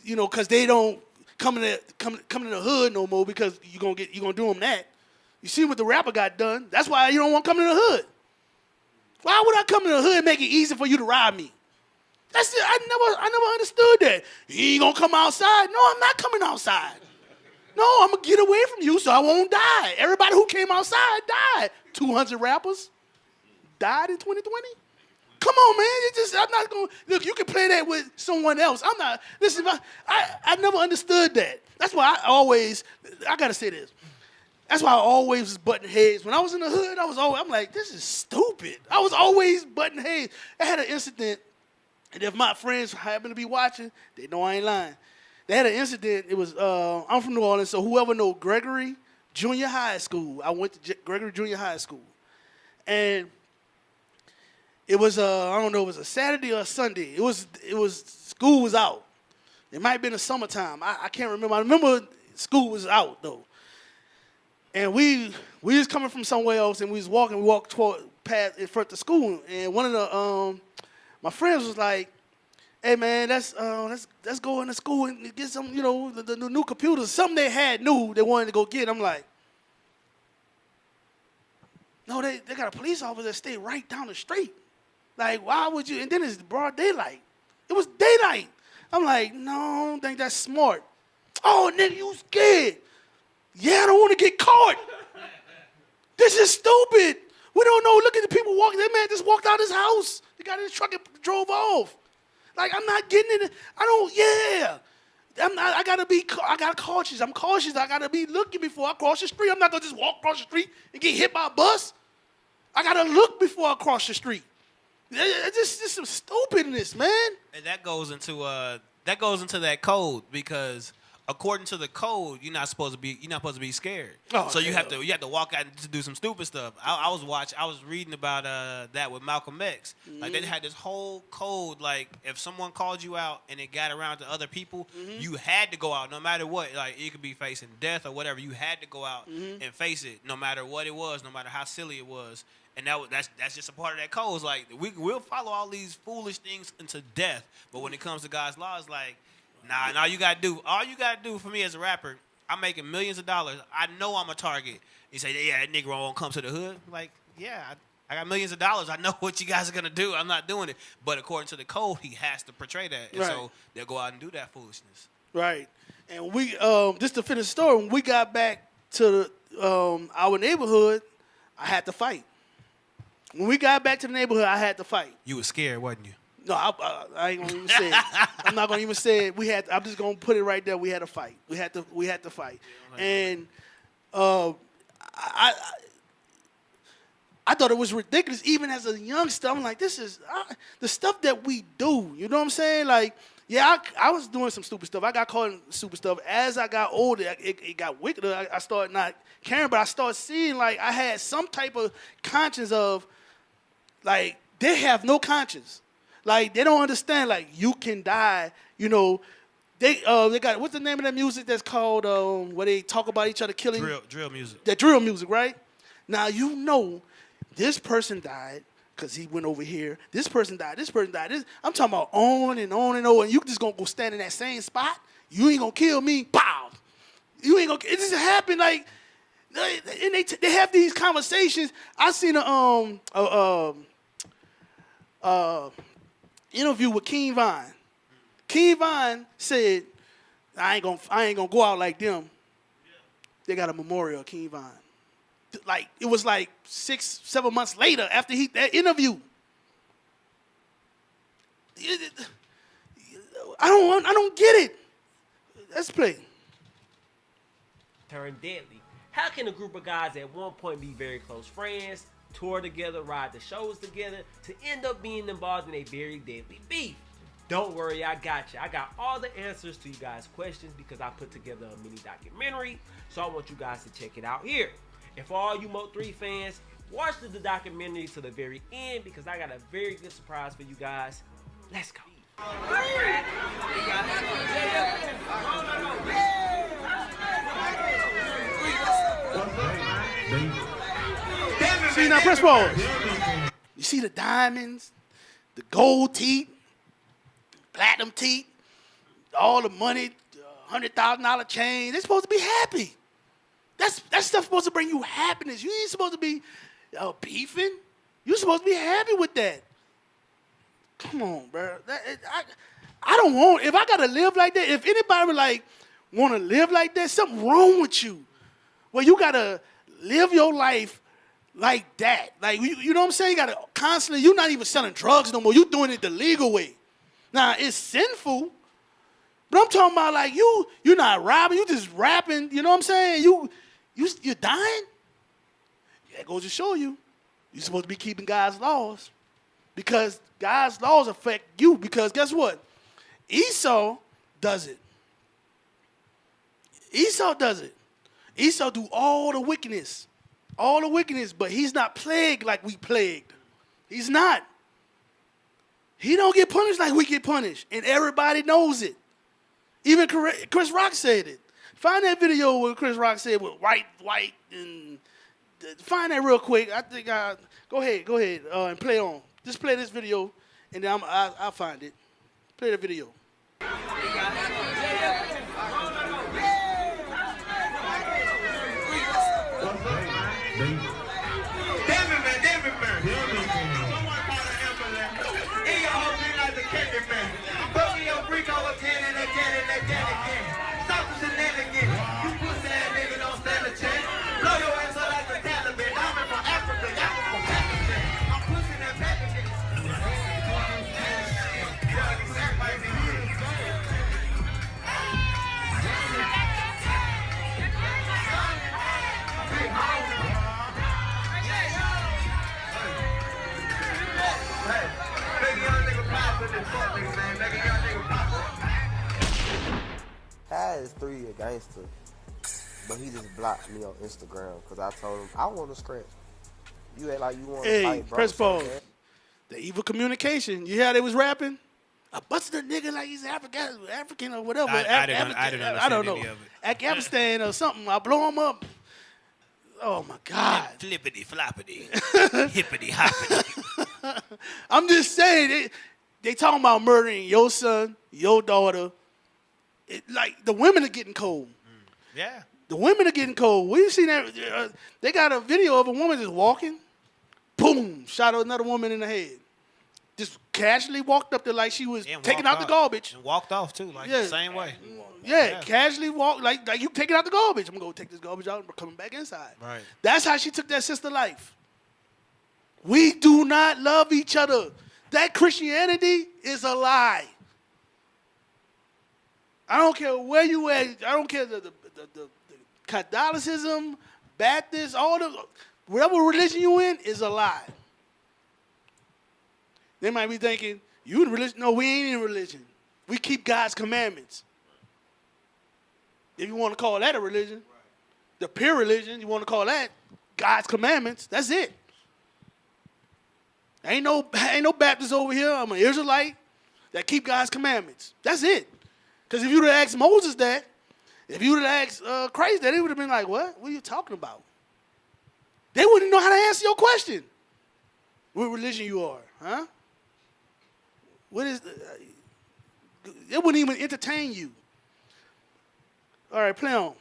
because they don't come in the hood no more because you're gonna do them that. You see what the rapper got done. That's why you don't want to come in the hood. Why would I come in the hood and make it easy for you to rob me? That's it. I never understood that. You ain't gonna come outside. No, I'm not coming outside. No, I'm going to get away from you so I won't die. Everybody who came outside died. 200 rappers died in 2020. Come on, man. I'm not going to, look, you can play that with someone else. I'm not, listen, I never understood that. That's why I got to say this. That's why I always was butting heads. When I was in the hood, I'm like, this is stupid. I was always butting heads. I had an incident, and if my friends happen to be watching, they know I ain't lying. They had an incident. It was, I'm from New Orleans, so whoever know Gregory Junior High School, I went to Gregory Junior High School. And it was, I don't know, it was a Saturday or a Sunday. It was, school was out. It might have been the summertime. I can't remember. I remember school was out, though. And we was coming from somewhere else, and we walked past in front of the school, and one of the my friends was like, "Hey man, let's go into school and get some, the new computers, something they had new they wanted to go get." I'm like, "No, they got a police officer that stayed right down the street. Like, why would you?" And then it's broad daylight. It was daylight. I'm like, "No, I don't think that's smart." "Oh, nigga, you scared?" "Yeah, I don't want to get caught. This is stupid. We don't know. Look at the people walking. That man just walked out his house. He got in his truck and drove off. Like, I'm not getting in it. I got cautious. I'm cautious. I got to be looking before I cross the street. I'm not going to just walk across the street and get hit by a bus. I got to look before I cross the street. It's just some stupidness, man."
And that goes into that code, because according to the code, you're not supposed to be scared.
Oh,
so you have to walk out to do some stupid stuff. I was reading about that with Malcolm X. Mm-hmm. Like, they had this whole code. Like, if someone called you out and it got around to other people, you had to go out no matter what. Like, you could be facing death or whatever. You had to go out and face it, no matter what it was, no matter how silly it was. And that's just a part of that code. It's like, we'll follow all these foolish things into death, but when it comes to God's law, it's like, nah, all you gotta do for me as a rapper, I'm making millions of dollars. I know I'm a target. You say, "Yeah, that nigga won't come to the hood." Like, yeah, I got millions of dollars. I know what you guys are gonna do. I'm not doing it. But according to the code, he has to portray that. And so they'll go out and do that foolishness.
Right. And we just to finish the story, when we got back to our neighborhood, I had to fight. When we got back to the neighborhood, I had to fight.
You was scared, wasn't you?
No, I ain't gonna even say it. I'm not gonna even say it. I'm just gonna put it right there. We had to fight. We had to fight. And I thought it was ridiculous, even as a youngster. I'm like, this is the stuff that we do. You know what I'm saying? Like, yeah, I was doing some stupid stuff. I got caught in stupid stuff. As I got older, it got wickeder. I started not caring, but I started seeing, like, I had some type of conscience of, like, they have no conscience. Like, they don't understand, like, you can die, They got, what's the name of that music that's called, where they talk about each other killing?
Drill music.
That drill music, right? Now, this person died because he went over here. This person died. I'm talking about on and on and on. And you just going to go stand in that same spot? You ain't going to kill me? Pow! You ain't going to, it just happened, like, and they have these conversations. I seen interview with King Von. King Von said, I ain't gonna go out like them. They got a memorial of King Von. Like, it was like 6-7 months later after that interview. I don't get it. Let's play.
Turn deadly. How can a group of guys at one point be very close friends, tour together, ride the shows together, to end up being involved in a very deadly beef? Don't worry, I got you. I got all the answers to you guys' questions because I put together a mini documentary, so I want you guys to check it out here. And for all you Mo3 fans, watch the documentary to the very end because I got a very good surprise for you guys. Let's go.
See, now press pause. You see the diamonds, the gold teeth, platinum teeth, all the money, $100,000 chain. They're supposed to be happy. That stuff's supposed to bring you happiness. You ain't supposed to be beefing. You're supposed to be happy with that. Come on, bro. I don't want, if I got to live like that, if anybody was like, want to live like that, something wrong with you. Well, you got to live your life like that. Like, you know what I'm saying? You got to constantly, you're not even selling drugs no more. You're doing it the legal way. Now, it's sinful, but I'm talking about like you're not robbing, you just rapping, you know what I'm saying? You're dying? That goes to show you, you're supposed to be keeping God's laws because God's laws affect you because guess what? Esau does it. Esau does it. Esau do all the wickedness, but he's not plagued like we plagued. He's not. He don't get punished like we get punished, and everybody knows it. Even Chris Rock said it. Find that video where Chris Rock said with white, and find that real quick. I think go ahead, and play on. Just play this video, and then I'll find it. Play the video.
Haterd is 3 a gangster, but he just blocked me on Instagram because I told him I want to scratch. You act like you want to fight, bro.
Press pause. The evil communication. You hear how they was rapping? I busted a nigga like he's African or whatever.
I don't know.
Afghanistan or something. I blow him up. Oh my God.
Flippity floppity. Hippity hoppity.
I'm just saying, they talking about murdering your son, your daughter. Like, the women are getting cold.
Yeah.
The women are getting cold. We seen that. They got a video of a woman just walking. Boom. Shot another woman in the head. Just casually walked up there like she was taking out the garbage.
And walked off, too, like the same way.
Yeah, casually walked, like you taking out the garbage. I'm going to go take this garbage out and we're coming back inside.
Right.
That's how she took that sister life. We do not love each other. That Christianity is a lie. I don't care where you at. I don't care the Catholicism, Baptist, whatever religion you in is a lie. They might be thinking, you in religion? No, we ain't in religion. We keep God's commandments. If you want to call that a religion, the pure religion, you want to call that God's commandments, that's it. Ain't no Baptist over here. I'm an Israelite that keep God's commandments. That's it. Because if you would have asked Moses that, if you would have asked Christ that, they would have been like, what? What are you talking about? They wouldn't know how to answer your question. What religion you are, huh? What is? They wouldn't even entertain you. All right, play on.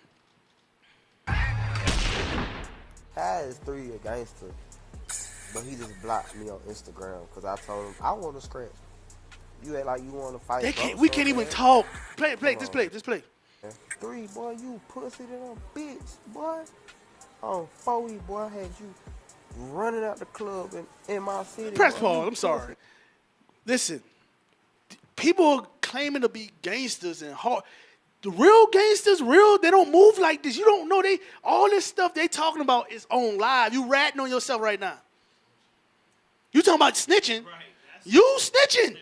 Haterd is 3 a gangster, but he just blocked me on Instagram because I told him I want to scratch. You act like you want to fight.
We can't even talk. Play. Just play.
3, boy, you pussy little bitch, boy. On 4, boy, I had you running out the club in my city.
Press pause. I'm sorry. Listen, people claiming to be gangsters and hard. The real gangsters, they don't move like this. You don't know all this stuff they talking about is on live. You ratting on yourself right now. You talking about snitching. Right. You snitching.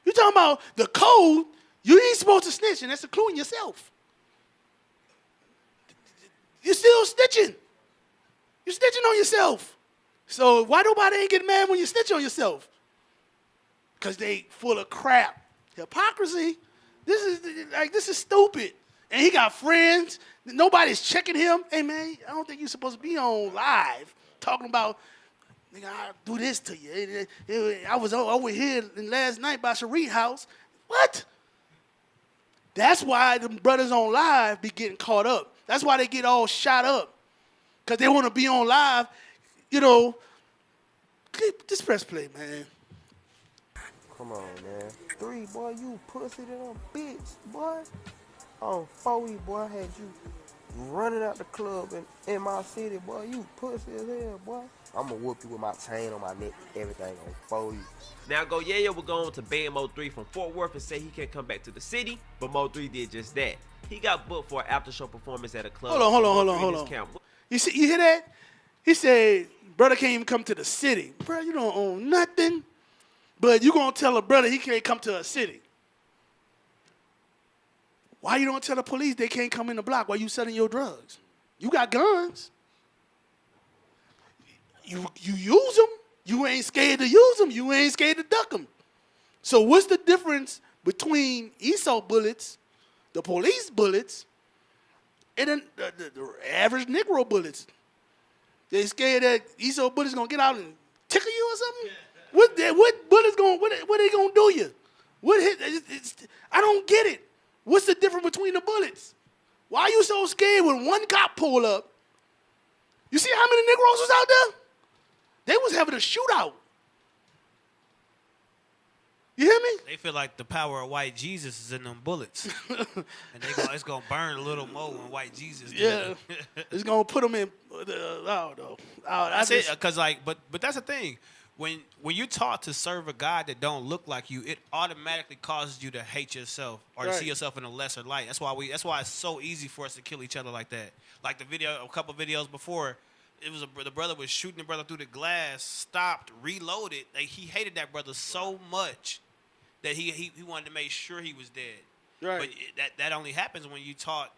You talking about the code. You ain't supposed to snitch, and that's including yourself. You still snitching. You snitching on yourself. So why nobody ain't getting mad when you snitch on yourself? Because they full of crap. Hypocrisy. This is stupid. And he got friends. Nobody's checking him. Hey, man, I don't think you're supposed to be on live talking about, nigga, I'll do this to you. I was over here last night by Cherie house. What? That's why the brothers on live be getting caught up. That's why they get all shot up. Because they want to be on live, Just press play, man.
Come on, man. 3, boy, you pussy little bitch, boy. On 4 weeks, boy, I had you running out the club in my city, boy. You pussy as hell, boy. I'm gonna whoop you with my chain on my neck, everything on 4 weeks.
Now, Goyea will go on to ban Mo3 from Fort Worth and say he can't come back to the city, but Mo3 did just that. He got booked for an after-show performance at a club.
Hold on. You see, you hear that? He said, brother can't even come to the city. Bro, you don't own nothing, but you gonna tell a brother he can't come to a city. Why you don't tell the police they can't come in the block while you selling your drugs? You got guns. You use them. You ain't scared to use them. You ain't scared to duck them. So what's the difference between ESO bullets, the police bullets, and then the average Negro bullets? They scared that ESO bullets gonna get out and tickle you or something? What bullets gonna what they gonna do you? What hit? I don't get it. What's the difference between the bullets? Why are you so scared when one cop pull up? You see how many Negroes was out there? They was having a shootout. You hear me?
They feel like the power of white Jesus is in them bullets. And it's going to burn a little more when white Jesus do it.
It's going to put them in, I don't know.
That's it, because but that's the thing. When you're taught to serve a God that don't look like you, it automatically causes you to hate yourself or to see yourself in a lesser light. That's why it's so easy for us to kill each other like that. Like a couple videos before, it was the brother was shooting the brother through the glass, stopped, reloaded. Like, he hated that brother so much that he wanted to make sure he was dead.
Right.
But that only happens when you taught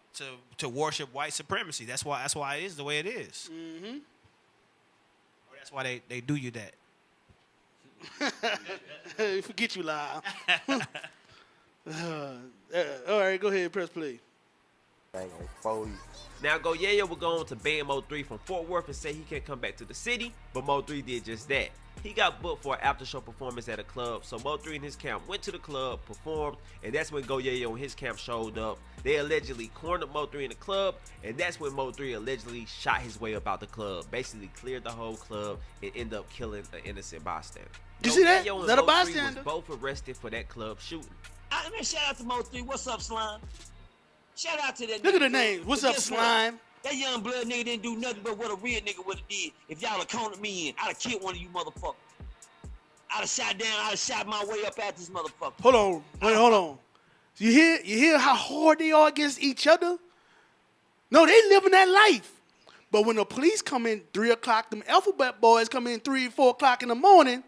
to worship white supremacy. That's why it is the way it is.
Mm-hmm.
Or that's why they do you that.
Forget you, live. All right, go ahead, press play.
Now, Goyea will go on to ban Mo3 from Fort Worth and say he can't come back to the city, but Mo3 did just that. He got booked for an after-show performance at a club, so Mo3 and his camp went to the club, performed, and that's when Goyea and his camp showed up. They allegedly cornered Mo3 in the club, and that's when Mo3 allegedly shot his way up out the club, basically cleared the whole club, and ended up killing an innocent bystander.
You see that?
Goyea
Is that a
and Mo3
bystander?
was both arrested for that club shooting.
Man, shout out to Mo3. What's up, Slime? Shout out to that
Look at
nigga,
the names. What's up, Slime?
That young blood nigga didn't do nothing but what a real nigga would have did. If y'all had cornered me in, I'd have killed one of you motherfuckers. I'd have shot down, I'd have shot my way up at this motherfucker.
Hold on. Wait, hold on. You hear how hard they are against each other? No, they living that life. But when the police come in 3 o'clock, them alphabet boys come in 3, 4 o'clock in the morning,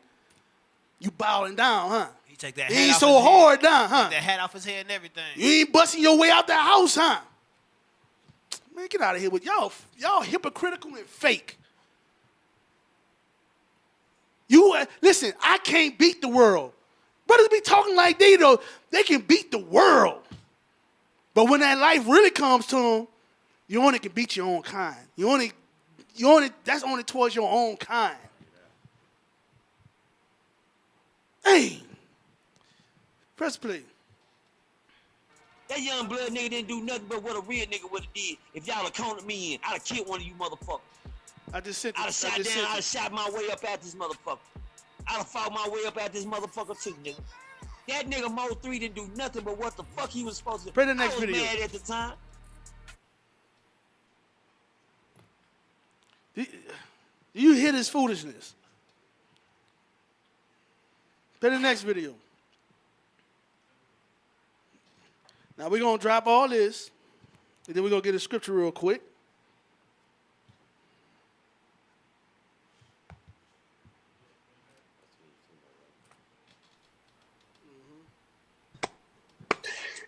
you bowing down, huh?
He take that
He
hat
ain't
off
so
his
hard
head.
down, huh?
Take that hat off his head and everything.
You ain't busting your way out that house, huh? Man, get out of here with y'all. Y'all hypocritical and fake. Listen, I can't beat the world. Brothers be talking like they can beat the world. But when that life really comes to them, you only can beat your own kind. That's only towards your own kind. Hey, press play.
That young blood nigga didn't do nothing but what a real nigga would have did. If y'all had cornered me in, I'd have killed one of you motherfuckers.
I just said
I'd have shot down, I'd have shot my way up at this motherfucker. I'd have fought my way up at this motherfucker too, nigga. That nigga Mo3 didn't do nothing but what the fuck he was supposed to do.
Play the next
I was
video.
mad at the time.
Do you hear this foolishness? Play the next video. Now we're going to drop all this, and then we're going to get a scripture real quick.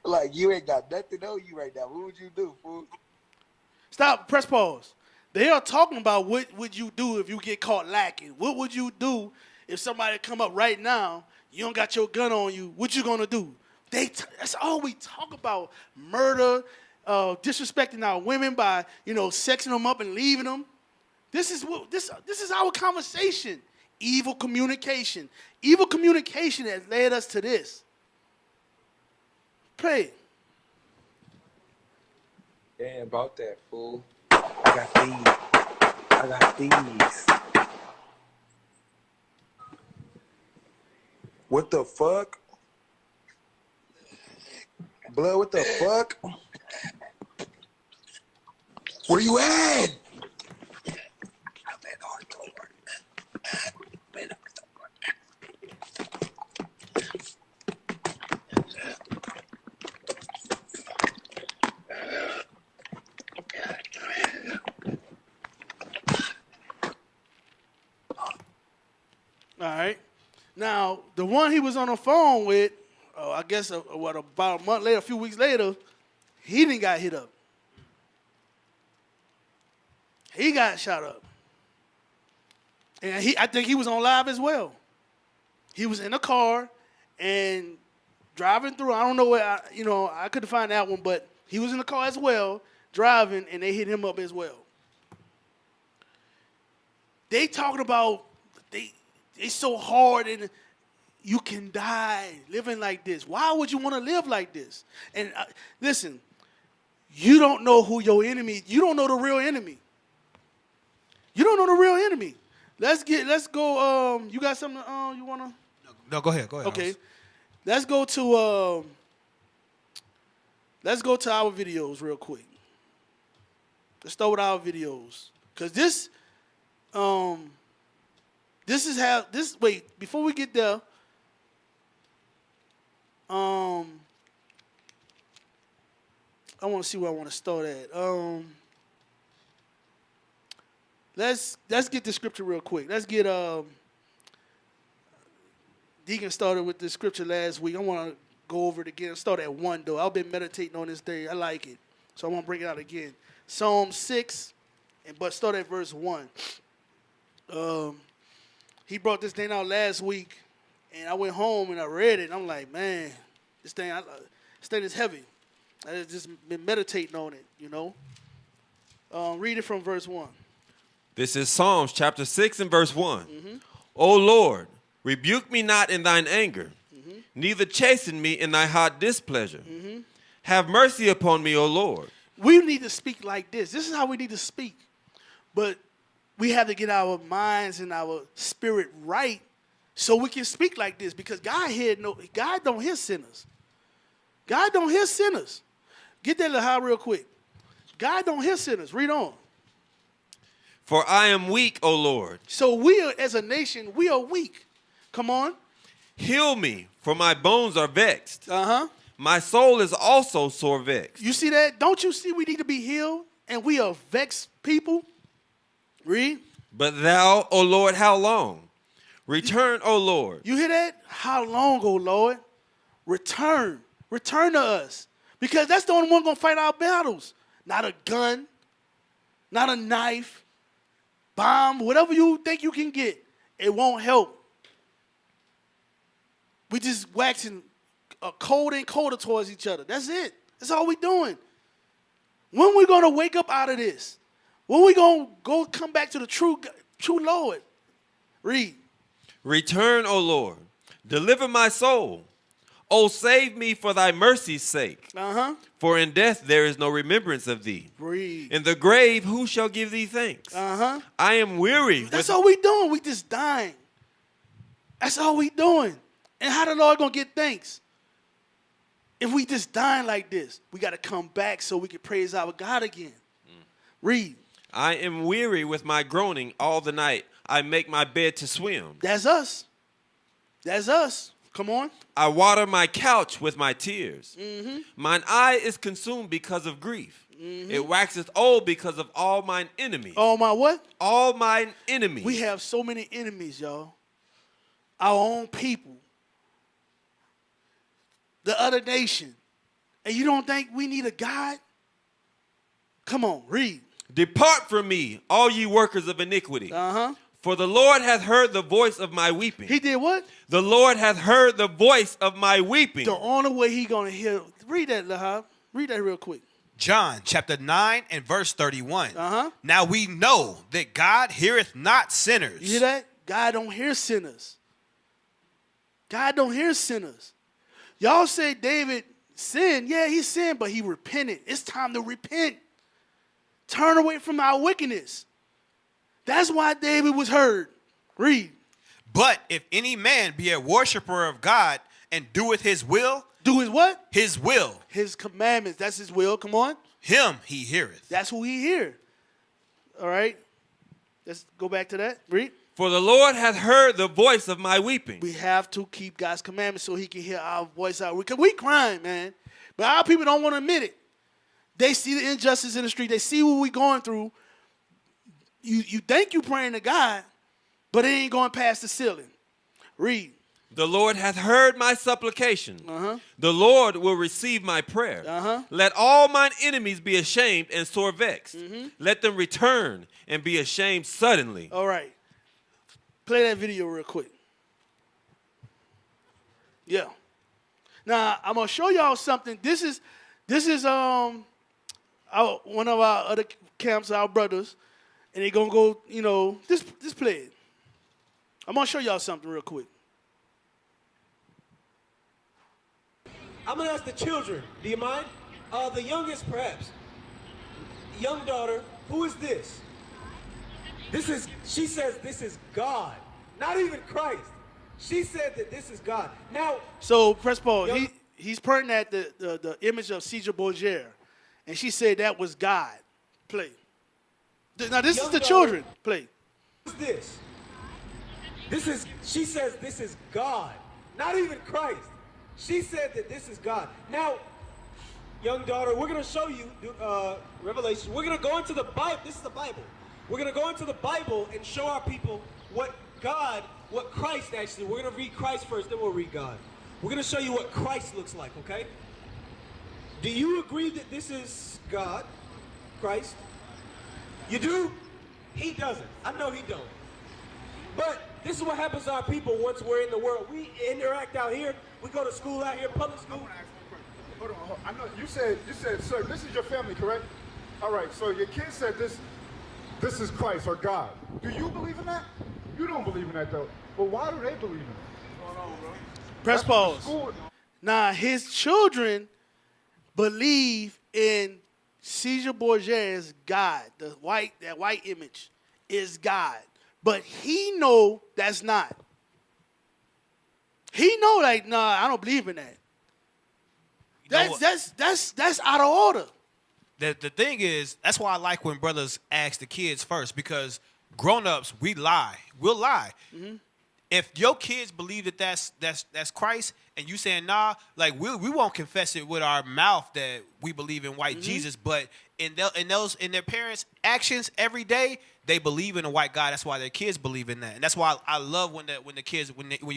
Like, you ain't got nothing on you right now. What would you do, fool?
Stop, press pause. They are talking about what would you do if you get caught lacking. What would you do if somebody come up right now, you don't got your gun on you, what you gonna do? That's all we talk about. Murder, disrespecting our women by, sexing them up and leaving them. This is our conversation. Evil communication. Evil communication has led us to this. Play it.
Damn about that, fool. I got these. What the fuck? Blood, what the fuck?
Where you at?
All right. Now, the one he was on the phone with, I guess about a month later, a few weeks later, he didn't got hit up. He got shot up. And I think he was on live as well. He was in a car and driving through. I don't know where, I couldn't find that one, but he was in the car as well, driving, and they hit him up as well. They talking about, they so hard and you can die living like this. Why would you want to live like this? And listen, you don't know who your enemy, you don't know the real enemy. You don't know the real enemy. Let's go, you got something you want to?
No, go ahead.
Okay. Let's go to our videos real quick. Let's start with our videos. Because this is how, wait, before we get there, I want to see where I want to start at. Let's get the scripture real quick. Let's get Deacon started with the scripture last week. I want to go over it again. Start at 1 though. I've been meditating on this day. I like it, so I want to bring it out again. Psalm 6, but start at verse 1. He brought this thing out last week, and I went home and I read it. And I'm like, man, this thing is heavy. I just been meditating on it, Read it from verse 1.
This is Psalms chapter 6 and verse 1. Mm-hmm. O Lord, rebuke me not in thine anger, neither chasten me in thy hot displeasure. Mm-hmm. Have mercy upon me, O Lord.
We need to speak like this. This is how we need to speak. But we have to get our minds and our spirit right so we can speak like this, because God don't hear sinners. God don't hear sinners. Get that little high real quick. God don't hear sinners. Read on.
For I am weak, O Lord.
So we are, as a nation, we are weak. Come on.
Heal me, for my bones are vexed.
Uh-huh.
My soul is also sore vexed.
You see that? Don't you see we need to be healed? And we are vexed people? Read.
But thou, O Lord, how long? Return, O Lord.
You hear that? How long, O Lord? Return. Return to us. Because that's the only one going to fight our battles. Not a gun. Not a knife. Bomb. Whatever you think you can get. It won't help. We just waxing colder and colder towards each other. That's it. That's all we doing. When we going to wake up out of this? When we going to come back to the true Lord? Read.
Return, O Lord. Deliver my soul. O save me for thy mercy's sake.
Uh-huh.
For in death there is no remembrance of thee.
Breathe.
In the grave who shall give thee thanks?
Uh-huh.
I am weary.
That's all we doing. We just dying. That's all we doing. And how the Lord going to get thanks? If we just dying like this, we got to come back so we can praise our God again. Read.
I am weary with my groaning all the night. I make my bed to swim.
That's us. That's us. Come on.
I water my couch with my tears.
Mm-hmm.
Mine eye is consumed because of grief. Mm-hmm. It waxeth old because of all mine enemies.
All my what?
All mine enemies.
We have so many enemies, y'all. Our own people. The other nation. And you don't think we need a God? Come on, read.
Depart from me, all ye workers of iniquity.
Uh-huh.
For the Lord hath heard the voice of my weeping.
He did what?
The Lord hath heard the voice of my weeping.
The only way he going to hear. Read that, Lahab. Read that real quick.
John chapter 9 and verse 31.
Uh-huh.
Now we know that God heareth not sinners.
You hear that? God don't hear sinners. God don't hear sinners. Y'all say David sinned. Yeah, he sinned, but he repented. It's time to repent. Turn away from our wickedness. That's why David was heard. Read.
But if any man be a worshiper of God and doeth his will.
Do his what?
His will.
His commandments. That's his will. Come on.
Him he heareth.
That's who he hear. All right. Let's go back to that. Read.
For the Lord hath heard the voice of my weeping.
We have to keep God's commandments so he can hear our voice out. Because we crying, man. But our people don't want to admit it. They see the injustice in the street. They see what we going through. You think you praying to God, but it ain't going past the ceiling. Read.
The Lord hath heard my supplication. The Lord will receive my prayer. Let all mine enemies be ashamed and sore vexed. Let them return and be ashamed suddenly.
All right. Play that video real quick. Yeah. Now, I'm going to show y'all something. This is one of our other camps, our brothers, and they're going to go, you know, just play it. I'm going to show y'all something real quick.
I'm going to ask the children, do you mind? The youngest, perhaps. Young daughter, who is this? She says this is God, not even Christ. She said that this is God. Now,
so press pause. He's pointing at the image of Caesar Borgia, and she said that was God. Play. Now this is the children. Play.
Who is this? She says this is God, not even Christ. She said that this is God. Now, young daughter, we're going to show you Revelation. We're going to go into the Bible. This is the Bible. We're going to go into the Bible and show our people what Christ actually, we're going to read Christ first, then we'll read God. We're going to show you what Christ looks like, okay? Do you agree that this is God, Christ? You do? He doesn't. I know he don't. But this is what happens to our people once we're in the world. We interact out here. We go to school out here, public school.
Hold on. I know you said, sir, this is your family, correct? All right, so your kid said this is Christ or God. Do you believe in that? You don't believe in that, though. But why do they believe in it? What's going on, bro?
Press pause. Now, his children believe in Caesar Borgia as God. That white image is God. But he know that's not. He know, like, nah, I don't believe in that. That's out of order.
The thing is, that's why I like when brothers ask the kids first, because grown-ups, we lie. We'll lie. If your kids believe that that's Christ, and you saying nah, like we won't confess it with our mouth that we believe in white Jesus, but in their parents' actions every day, they believe in a white God. That's why their kids believe in that, and that's why I love when you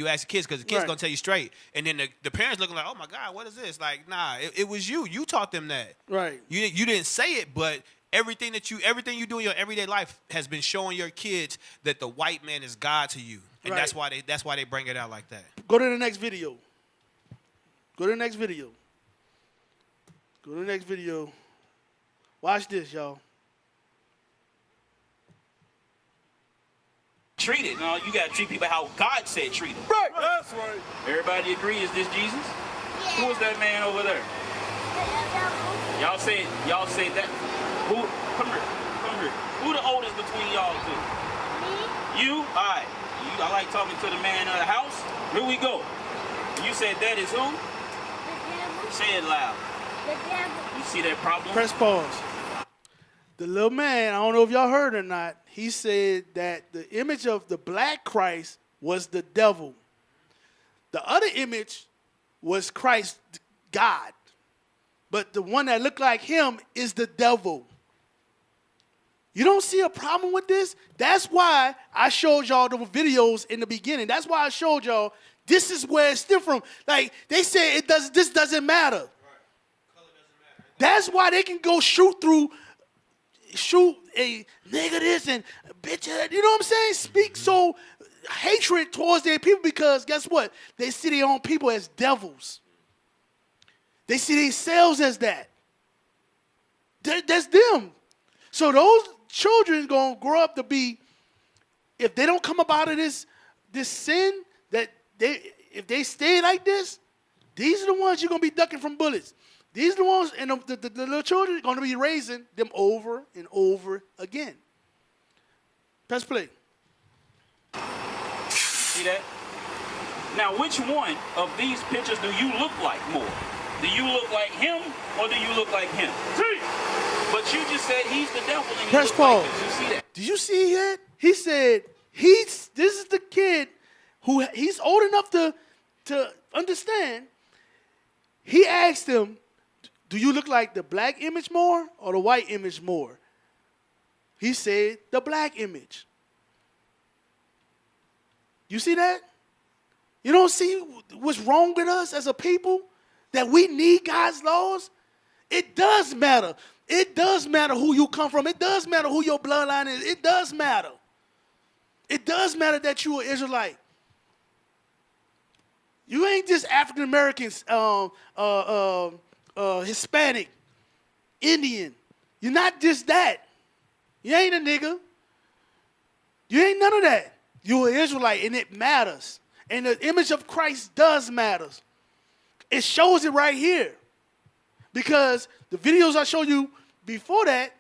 ask the kids, because the kids gonna tell you straight, and then the parents looking like, oh my God, what is this? Like, nah, it was you. You taught them that. Right. You didn't say it, but everything you do in your everyday life has been showing your kids that the white man is God to you, and that's why they bring it out like that.
Go to the next video. Watch this, y'all.
Treat it. No, you gotta treat people how God said treat them.
Right. That's right.
Everybody agree? Is this Jesus? Yeah. Who is that man over there? Y'all say that. Who? Come here. Who the oldest between y'all two? Me. You? All right. I like talking to the man of the house. Here we go. You said that is who?
The devil.
Say it loud.
The devil.
You see that problem?
Press pause. The little man, I don't know if y'all heard or not, he said that the image of the black Christ was the devil. The other image was Christ, God. But the one that looked like him is the devil. You don't see a problem with this? That's why I showed y'all the videos in the beginning. That's why I showed y'all this is where it's different. Like, they say this doesn't matter. Right. Color doesn't matter. That's why they can go shoot a nigga this and bitch, you know what I'm saying? Speak so hatred towards their people, because guess what? They see their own people as devils. They see themselves as that. That's them. So those children gonna grow up to be, if they don't come up out of this sin, that if they stay like this, these are the ones you're gonna be ducking from bullets. These are the ones, and the little children are going to be raising them over and over again. Press play.
See that? Now, which one of these pictures do you look like more? Do you look like him, or do you look like him? See? But you just said he's the devil and he
Press
looks like
pause.
him. You see that?
Did you see that? He said this is the kid who he's old enough to understand. He asked him, do you look like the black image more or the white image more? He said the black image. You see that? You don't see what's wrong with us as a people? That we need God's laws? It does matter. It does matter who you come from. It does matter who your bloodline is. It does matter. It does matter that you're an Israelite. You ain't just African Americans, Hispanic, Indian. You're not just that. You ain't a nigga. You ain't none of that. You're an Israelite, and it matters. And the image of Christ does matter. It shows it right here. Because the videos I showed you before that,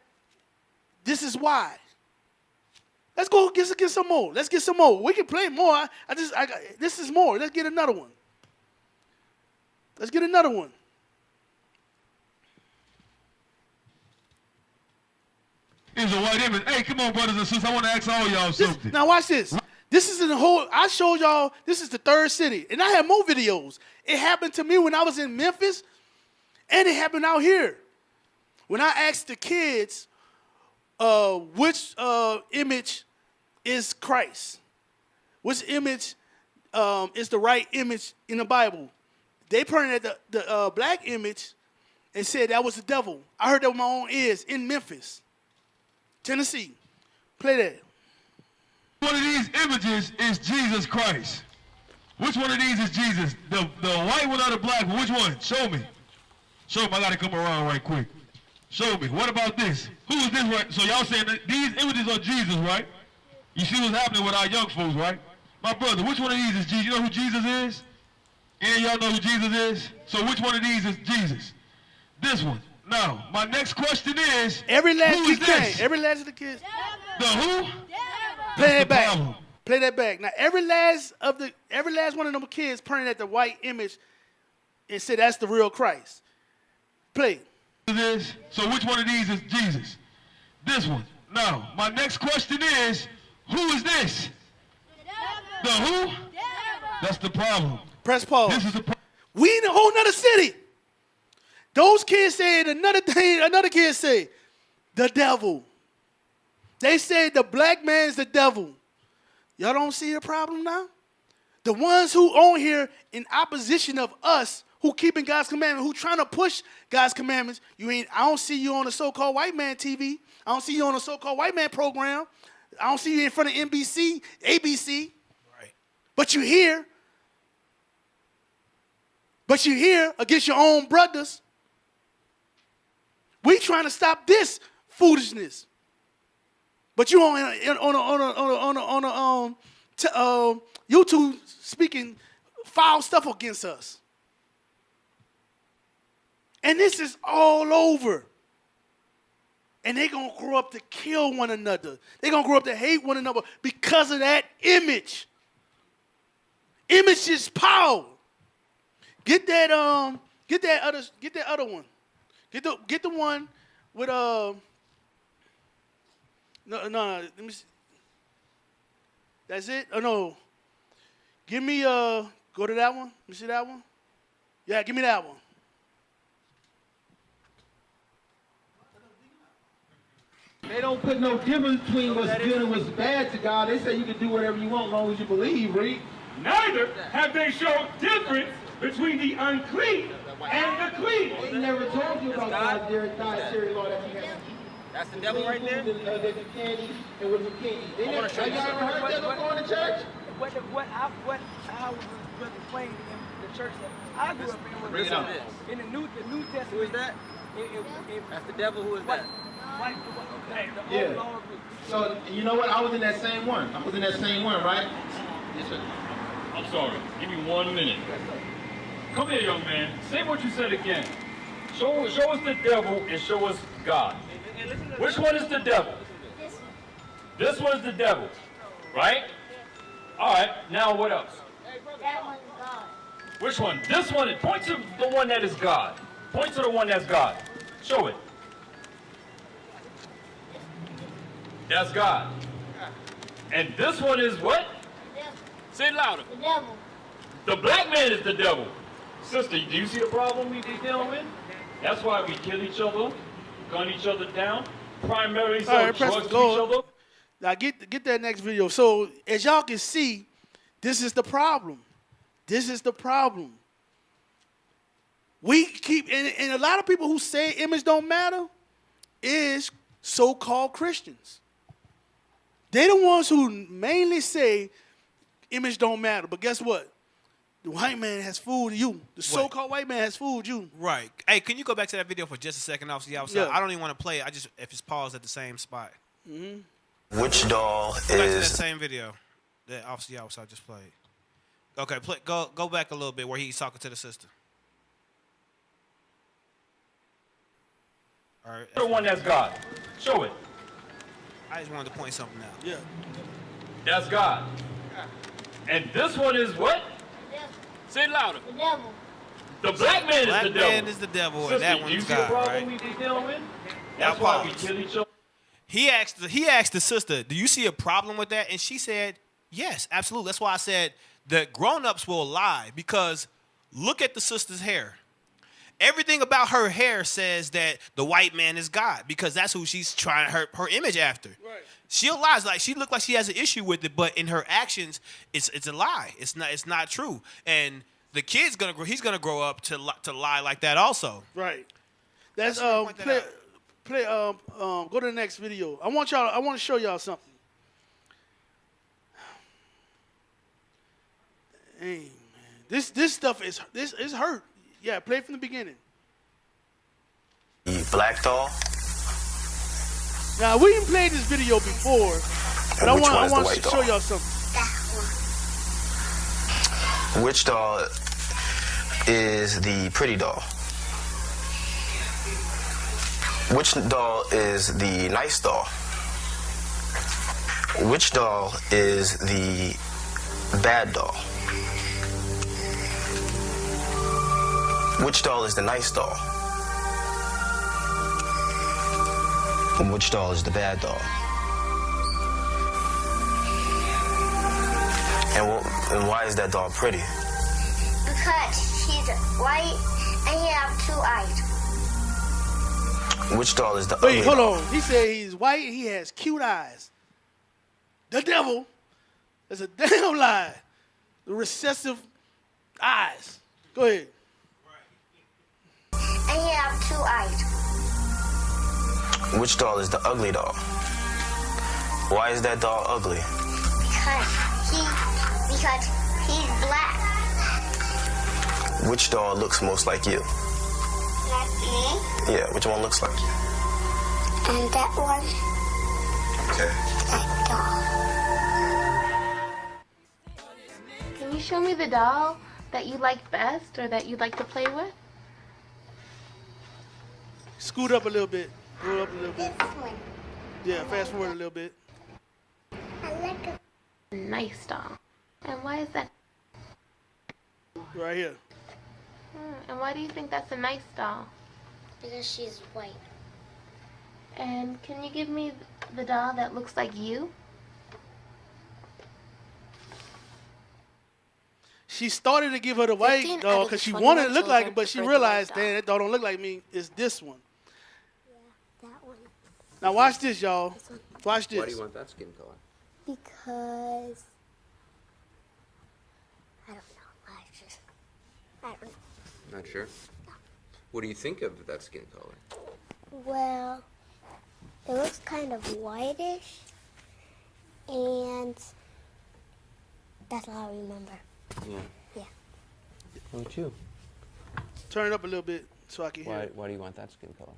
this is why. Let's go get some more. Let's get some more. We can play more. This is more. Let's get another one. Let's get another one.
Here's a white image. Hey, come on, brothers and sisters. I want to ask all y'all something.
Now watch this. This is in the whole, I showed y'all, this is the third city. And I have more videos. It happened to me when I was in Memphis, and it happened out here. When I asked the kids which image is Christ, which image is the right image in the Bible, they pointed at the black image and said that was the devil. I heard that with my own ears in Memphis, Tennessee. Play that.
One of these images is Jesus Christ. Which one of these is Jesus? The white one or the black one? Which one? Show me. Show me. I got to come around right quick. Show me. What about this? Who is this right? So y'all saying that these images are Jesus, right? You see what's happening with our young folks, right? My brother, which one of these is Jesus? You know who Jesus is? Any of y'all know who Jesus is? So which one of these is Jesus? This one. Now, my next question is,
every last
who is this?
Every last of the kids.
The who?
Play that back. Play that back. Now, every last one of them kids pointed at the white image and said that's the real Christ. Play.
So which one of these is Jesus? This one. Now, my next question is, who is this? The who? That's the problem.
Press pause.
This is the problem.
We in a whole nother city. Those kids said another thing, another kid said, the devil. They said the black man's the devil. Y'all don't see the problem now? The ones who on here in opposition of us, who keeping God's commandments, who trying to push God's commandments, I don't see you on the so-called white man TV. I don't see you on the so-called white man program. I don't see you in front of NBC, ABC. Right. But you're here. But you're here against your own brothers. We trying to stop this foolishness. But you on YouTube speaking foul stuff against us. And this is all over. And they're going to grow up to kill one another. They're going to grow up to hate one another because of that image. Image is power. Get that other one. Get the one with no, let me see. That's it? Oh no. Give me go to that one. Let me see that one. Yeah, give me that one.
They don't put no difference between what's good and what's bad to God. They say you can do whatever you want as long as you believe, read.
Neither have they shown difference between the unclean and the clean.
They never told you about God's dietary law that you have to keep.
That's the devil right there?
That you can't eat and what you can't eat. They never, have you ever heard that before in the church?
What I was explaining in the church that I grew up in was in the New Testament.
Who is that? That's the devil. Who is that?
Yeah. So, you know what? I was in that same one. Right? Yes, sir.
I'm sorry. Give me 1 minute. Come here, young man. Say what you said again. Show us the devil and show us God. Which one is the devil? This one is the devil, right? All right. Now what else?
That one's God.
Which one? This one. Point to the one that is God. Point to the one that's God. Show it. That's God. And this one is what? Say it louder.
The devil.
The black man is the devil. Sister, do you see the problem we dealing with? That's why we kill each other, gun each other down, primarily sell drugs to each other.
Now get that next video. So as y'all can see, this is the problem. This is the problem. We keep, and a lot of people who say image don't matter is so-called Christians. They the ones who mainly say image don't matter. But guess what? The white man has fooled you. The so-called white man has fooled you.
Right. Hey, can you go back to that video for just a second, Officer Yawasab?
Yeah.
I don't even want to play it. I just, if it's paused at the same spot.
Mm-hmm.
Which doll
Go back to that
is
same video that Officer Yawasab just played. Okay, go back a little bit where he's talking to the sister. All right.
The one that's God. Show it.
I just wanted to point something out.
Yeah.
That's God. And this one is what? Say it louder.
The devil.
The black man
Black
is the devil.
man is the devil,
Sister,
and that
do
one's
you see
God,
the problem
right?
we dealing with?
Now
That's why we
pause.
kill each other.
He asked the sister, "Do you see a problem with that?" And she said, "Yes, absolutely." That's why I said the grown-ups will lie, because look at the sister's hair. Everything about her hair says that the white man is God, because that's who she's trying her image after.
Right.
She'll lie. Like, she looked like she has an issue with it, but in her actions, it's a lie. It's not true. And the kid's he's gonna grow up to lie like that also.
Right. That's go to the next video. I want to show y'all something. Hey man, this stuff is hurt. Yeah, play it from the beginning.
the black doll?
Now we didn't play this video before, but I
which one is the
want
white
to show
doll?
y'all something.
Which doll is the pretty doll? Which doll is the nice doll? Which doll is the bad doll? Which doll is the nice doll? And which doll is the bad doll? And why is that doll pretty?
Because she's white and he has 2 eyes.
Which doll is the ugly
Wait, hold
doll?
on. He said he's white and he has cute eyes. The devil. That's a damn lie. The recessive eyes. Go ahead.
And he has 2 eyes.
Which doll is the ugly doll? Why is that doll ugly?
Because he's black.
Which doll looks most like you?
Like me.
Yeah, which one looks like you?
And that one.
Okay.
Can you show me the doll that you like best or that you'd like to play with?
Scoot up a little bit. Go up a little bit. Yeah, fast forward a little bit.
I like a
nice doll. And why is that?
Right here.
And why do you think that's a nice doll?
Because she's white.
And can you give me the doll that looks like you?
She started to give her the white doll because she wanted it to look like it, but she realized, damn, that doll don't look like me. It's this one.
That one.
Now watch this, y'all. Watch this.
Why do you want that skin color?
Because I don't know. I don't know.
Not sure. What do you think of that skin color?
Well, it looks kind of whitish, and that's all I remember.
Yeah.
Yeah.
How about you?
Turn it up a little bit so I can hear it.
Why do you want that skin color?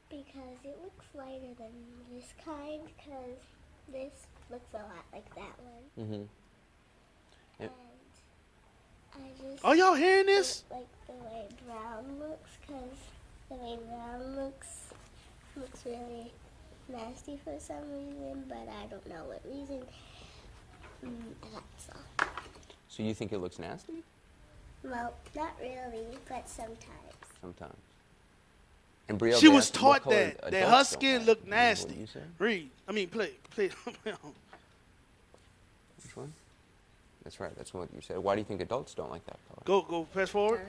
Because it looks lighter than this kind, because this looks a lot like that one.
Mm-hmm. Yep.
I just
Are y'all hearing this?
like the way brown looks, because the way brown looks really nasty for some reason, but I don't know what reason. That's all.
So you think it looks nasty?
Well, not really, but sometimes.
Sometimes. And Brielle,
She
they
was
asked what
taught
color
that her
adults don't
skin
like.
looked
What
nasty.
do you say?
Read. I mean, play.
Which one? That's right. That's what you said. Why do you think adults don't like that color?
Go, press forward.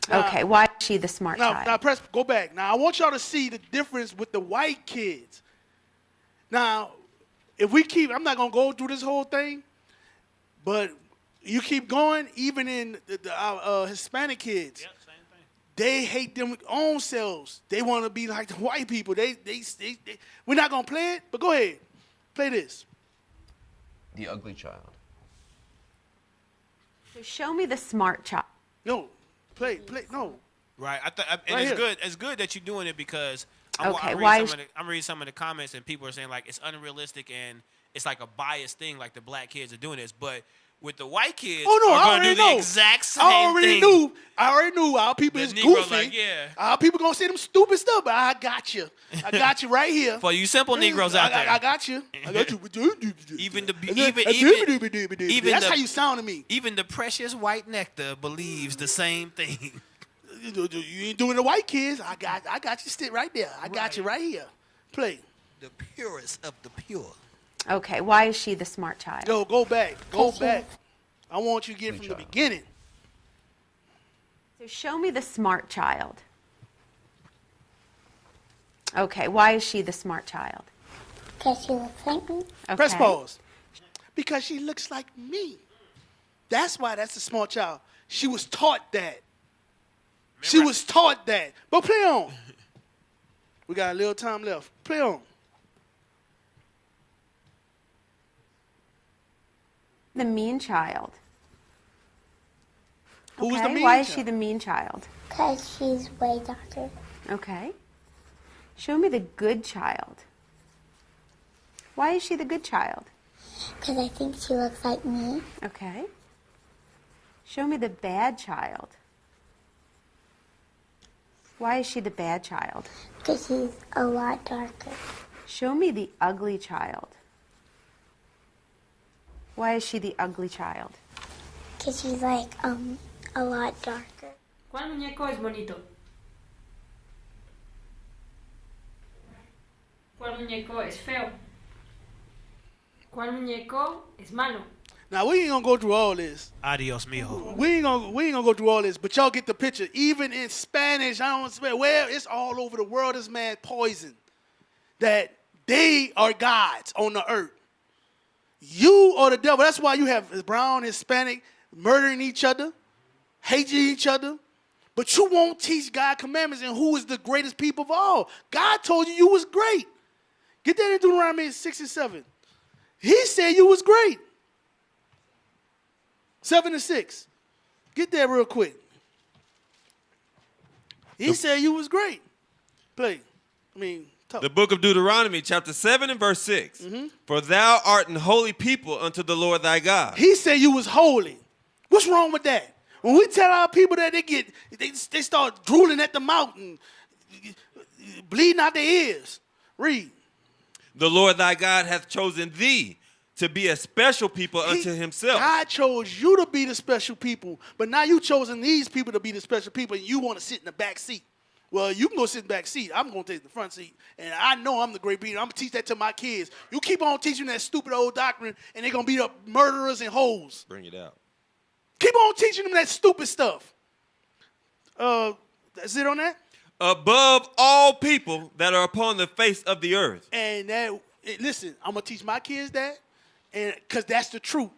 Okay, why is she the smart child?
Now press, go back. Now I want y'all to see the difference with the white kids. Now, if we keep, I'm not gonna go through this whole thing, but you keep going, even in our Hispanic kids, they hate them own selves. They want to be like the white people. They we're not gonna play it, but go ahead, play this.
The ugly child.
So show me the smart child.
No, play, no.
Right. And
Right
it's
here.
good. It's good that you're doing it because
Okay,
I'm reading some of the comments and people are saying like it's unrealistic and it's like a biased thing, like the black kids are doing this, but with the white kids,
Oh no,
are
I
going to
already
do the
know.
exact same
I already
thing.
knew our people
The
is
Negro
goofy.
like, yeah.
Our people gonna say them stupid stuff, but I got you. I got you right here.
For you simple Negroes out there.
I got you. I got you.
Even the
That's how you sound to me.
Even the precious white nectar believes the same thing.
You ain't doing the white kids. I got you sit right there. I got you right here. Play.
The purest of the pure.
Okay, why is she the smart child?
Go back. Go back. I want you to get it from the beginning.
So show me the smart child. Okay, why is she the smart child?
Because she looks like me.
Okay.
Press pause. Because she looks like me. That's why that's a smart child. She was taught that. She was taught that. But play on. We got a little time left. Play on.
The mean child.
Who's
Okay,
the mean
why is
child?
she the mean child?
Because she's way darker.
Okay. Show me the good child. Why is she the good child?
Because I think she looks like me.
Okay. Show me the bad child. Why is she the bad child?
Because she's a lot darker.
Show me the ugly child. Why is she the ugly child?
Because she's like, a lot darker.
¿Cuál muñeco es bonito? ¿Cuál muñeco es feo? ¿Cuál muñeco es malo?
Now we ain't gonna go through all this.
Adios, mijo.
We ain't gonna go through all this, but y'all get the picture. Even in Spanish, I don't swear where it's all over the world. This man poison that they are gods on the earth. You are the devil. That's why you have brown, Hispanic murdering each other, hating each other. But you won't teach God commandments and who is the greatest people of all. God told you was great. Get that in Deuteronomy 6 and 7. He said you was great. 7 and 6. Get there real quick. He said you was great. Play. Talk.
The book of Deuteronomy, chapter 7 and verse 6.
Mm-hmm.
For thou art an holy people unto the Lord thy God.
He said you was holy. What's wrong with that? When we tell our people that they start drooling at the mouth and bleeding out their ears. Read.
The Lord thy God hath chosen thee to be a special people unto himself.
God chose you to be the special people, but now you chosen these people to be the special people and you want to sit in the back seat. Well, you can go sit in the back seat. I'm going to take the front seat. And I know I'm the great leader. I'm going to teach that to my kids. You keep on teaching that stupid old doctrine and they're going to be the murderers and hoes.
Bring it out.
Keep on teaching them that stupid stuff. That's it on that?
Above all people that are upon the face of the earth.
And listen, I'm going to teach my kids that, and because that's the truth.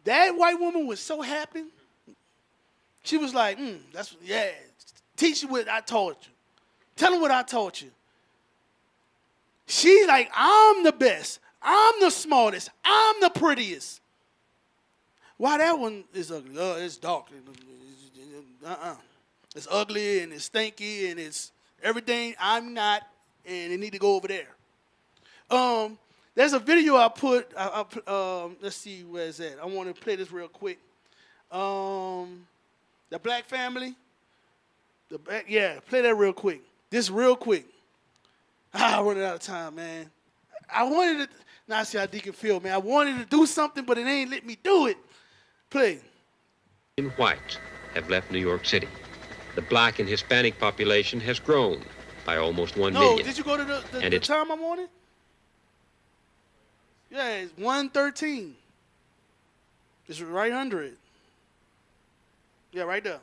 That white woman was so happy. She was like, teach you what I taught you. Tell them what I taught you. She's like, I'm the best. I'm the smartest. I'm the prettiest. Why that one is ugly? It's dark. It's ugly and it's stinky and it's everything I'm not, and it need to go over there. There's a video I put. Let's see, where is that? I want to play this real quick. The black family. Play that real quick. This real quick. I'm running out of time, man. I wanted to. Now I see how Deacon feel, man. I wanted to do something, but it ain't let me do it. Play.
In white, have left New York City. The black and Hispanic population has grown by almost 1
No,
million.
did you go to the time I'm on it? Yeah, it's 113. It's right under it. Yeah, right there.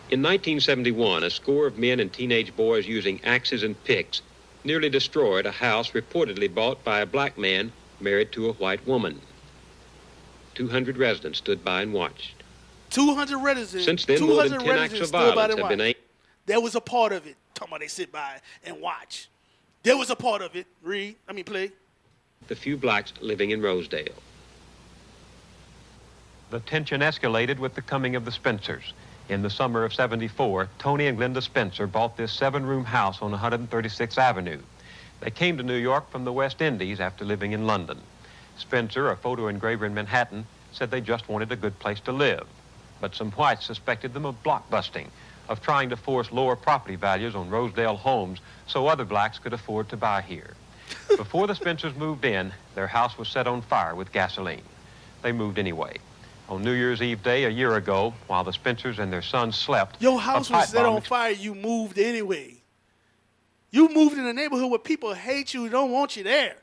In 1971, a score of men and teenage boys using axes and picks nearly destroyed a house reportedly bought by a black man married to a white woman. 200 residents stood by and watched.
200 residents.
Since then, more than 10 acts of violence have been aimed.
There was a part of it. Talking about they sit by and watch. There was a part of it. Play.
The few blacks living in Rosedale. The tension escalated with the coming of the Spencers. In the summer of '74, Tony and Glenda Spencer bought this 7-room house on 136th Avenue. They came to New York from the West Indies after living in London. Spencer, a photo engraver in Manhattan, said they just wanted a good place to live. But some whites suspected them of blockbusting, of trying to force lower property values on Rosedale homes so other blacks could afford to buy here. Before the Spencers moved in, their house was set on fire with gasoline. They moved anyway. On New Year's Eve day a year ago, while the Spencers and their son slept,
your house was set on fire. You moved anyway. You moved in a neighborhood where people hate you and don't want you there.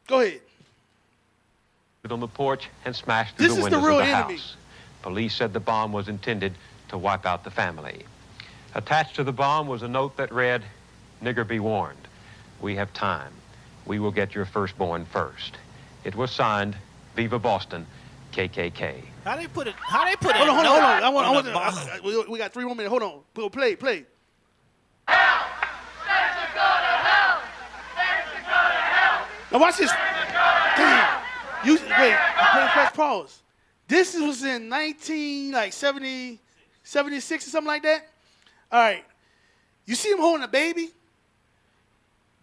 Go ahead.
On the porch and smashed through the windows of the house. Police said the bomb was intended to wipe out the family. Attached to the bomb was a note that read, "Nigger, be warned. We have time. We will get your firstborn first." It was signed, "Viva Boston, KKK."
How they put it?
Hold on. We got 3 more minutes. Hold on. Play. Now watch this. Damn. Press pause. This was in 76 or something like that. All right. You see him holding a baby?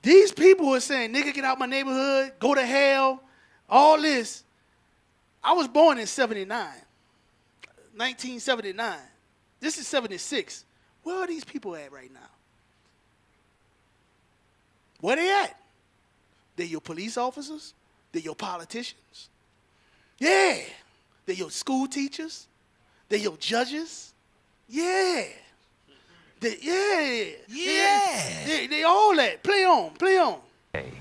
These people were saying, "Nigga, get out my neighborhood, go to hell," all this. I was born in 1979. This is 76. Where are these people at right now? Where they at? They're your police officers. They're your politicians. Yeah. They're your school teachers. They're your judges. Yeah. They all that. Play on.
Hey.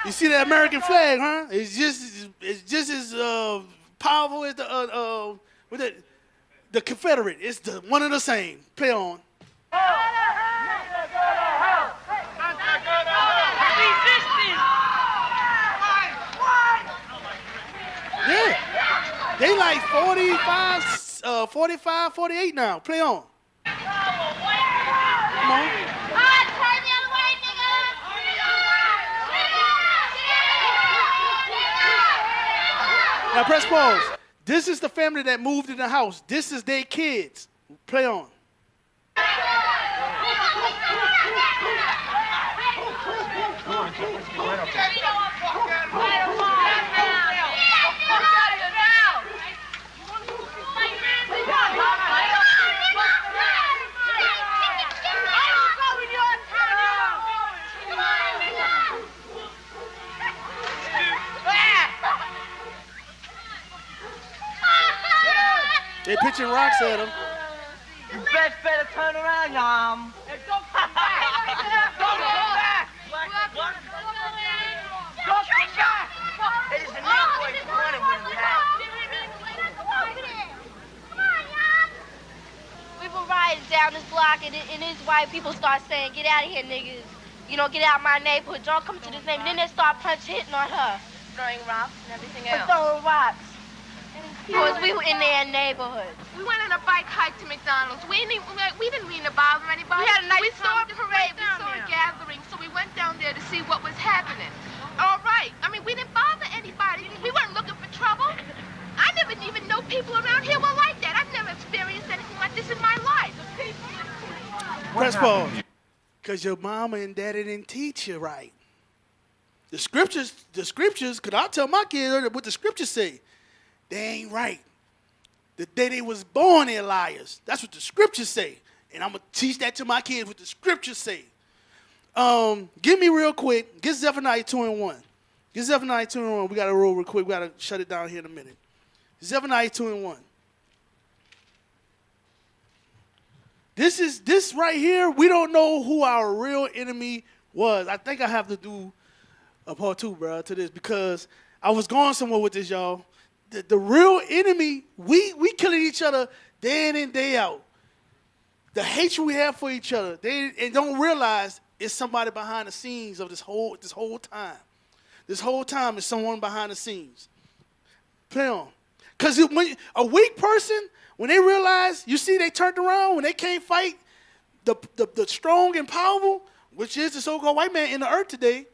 You see that American flag, huh? It's just as powerful as the Confederate. It's the one and the same. Play on. Yeah. They like 45, 48 now. Play on. Come on. Now press pause. This is the family that moved in the house. This is their kids. Play on. They pitching rocks at him.
You best better turn around, y'all. Don't come back! Don't come back! Don't come back! It is a neighborhood corner when we have.
We were riding down this block, and these white people start saying, "Get out of here, niggas. You know, get out of my neighborhood. Don't come to this neighborhood." And then they start hitting on her. Throwing rocks and everything else. Throwing rocks. Because we were in their neighborhood.
We went on a bike hike to McDonald's. We didn't mean to bother anybody.
We had a nice
saw a parade, we saw a gathering, so we went down there to see what was happening. All right. I mean, we didn't bother anybody. We weren't looking for trouble. I never even know people around here were like that. I've never experienced anything like this in my life.
Press pause. Because your mama and daddy didn't teach you right. The scriptures, because I tell my kids what the scriptures say. They ain't right. The day they was born, they're liars. That's what the scriptures say. And I'm going to teach that to my kids what the scriptures say. Give me real quick. Get Zephaniah 2:1. Get Zephaniah 2:1. We got to roll real quick. We got to shut it down here in a minute. Zephaniah 2:1. This right here, we don't know who our real enemy was. I think I have to do a part 2, bro, to this because I was going somewhere with this, y'all. The real enemy, we killing each other day in and day out. The hatred we have for each other, and don't realize it's somebody behind the scenes of this whole time. This whole time is someone behind the scenes. Play on. Because when a weak person, when they realize, you see they turned around, when they can't fight the strong and powerful, which is the so-called white man in the earth today,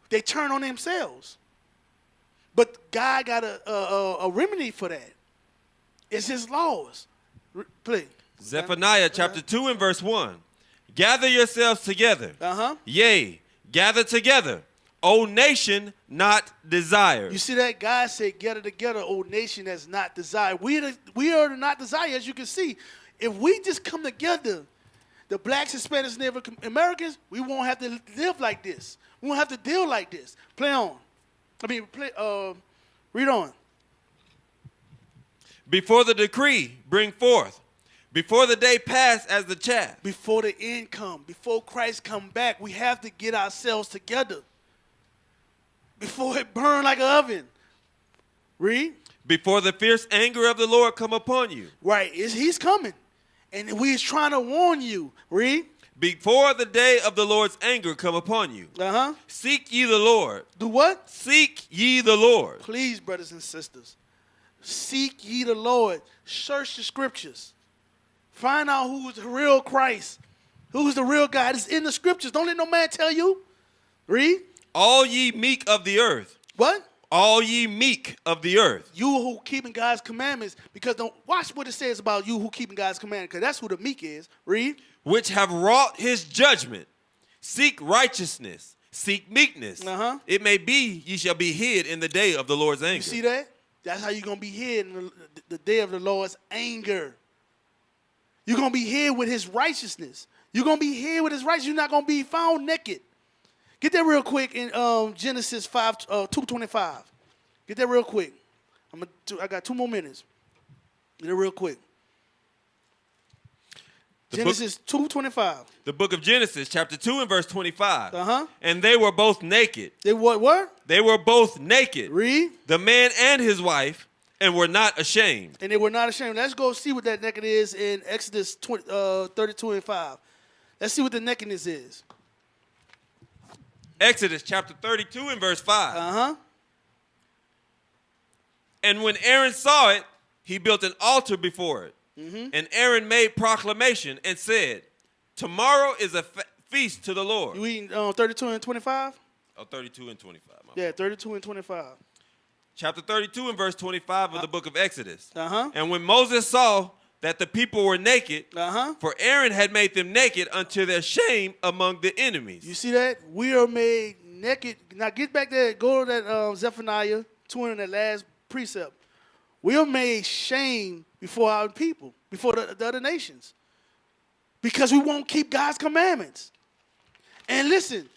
they turn on themselves. But God got a remedy for that. It's his laws. Play.
Zephaniah chapter 2 and verse 1. Gather yourselves together. Yea, gather together. O nation not desired.
You see that? God said, gather together, O nation that's not desired. We are the not desired, as you can see. If we just come together, the blacks, Hispanics, Native Americans, we won't have to live like this. We won't have to deal like this. Play on. Read on.
Before the decree, bring forth. Before the day pass as the chaff.
Before the end come, before Christ come back, we have to get ourselves together. Before it burn like an oven. Read.
Before the fierce anger of the Lord come upon you.
Right, he's coming. And we is trying to warn you. Read.
Before the day of the Lord's anger come upon you. Seek ye the Lord.
Do what?
Seek ye the Lord.
Please, brothers and sisters. Seek ye the Lord. Search the scriptures. Find out who's the real Christ. Who's the real God. It's in the scriptures. Don't let no man tell you. Read.
All ye meek of the earth.
What?
All ye meek of the earth.
You who keeping God's commandments. Because don't watch what it says about you who keeping God's commandments. Because that's who the meek is. Read.
Which have wrought his judgment. Seek righteousness. Seek meekness. It may be ye shall be hid in the day of the Lord's anger.
You see that? That's how you're going to be hid in the day of the Lord's anger. You're going to be hid with his righteousness. You're going to be hid with his righteousness. You're not going to be found naked. Get that real quick in Genesis 2:25. Get that real quick. I got 2 more minutes. Get it real quick. Genesis 2:25.
The book of Genesis, chapter 2 and verse 25. And they were both naked.
They what?
They were both naked.
Read.
The man and his wife, and were not ashamed.
And they were not ashamed. Let's go see what that naked is in Exodus 32 and 5. Let's see what the nakedness is.
Exodus chapter 32 and verse 5. And when Aaron saw it, he built an altar before it. And Aaron made proclamation and said, tomorrow is a feast to the Lord.
You eating 32 and 25?
Oh, 32 and 25.
Yeah, 32 and 25.
Chapter 32 and verse 25 of the book of Exodus. And when Moses saw that the people were naked, for Aaron had made them naked unto their shame among the enemies.
You see that? We are made naked. Now get back there. Go to that Zephaniah 2 in that last precept. We are made shame before our people, before the other nations. Because we won't keep God's commandments. And listen,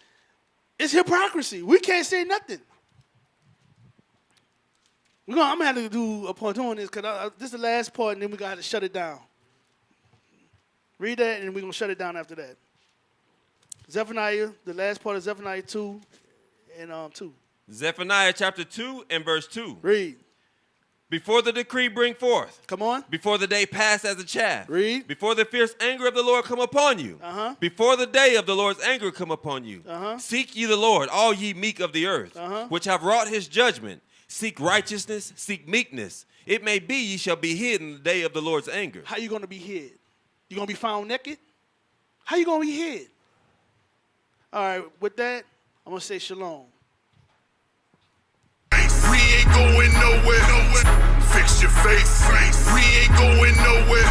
it's hypocrisy. We can't say nothing. I'm going to have to do a part on this because this is the last part and then we're going to have to shut it down. Read that and we're going to shut it down after that. Zephaniah, the last part of Zephaniah 2 and 2.
Zephaniah chapter 2 and verse 2.
Read.
Before the decree bring forth.
Come on.
Before the day pass as a chaff.
Read.
Before the fierce anger of the Lord come upon you. Before the day of the Lord's anger come upon you. Seek ye the Lord, all ye meek of the earth, which have wrought his judgment. Seek righteousness, seek meekness. It may be ye shall be hid in the day of the Lord's anger.
How you going to be hid? You going to be found naked? How you going to be hid? All right, with that, I'm going to say shalom.
We ain't going nowhere. Fix your face. We ain't going nowhere.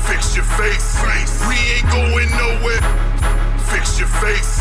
Fix your face. We ain't going nowhere. faith.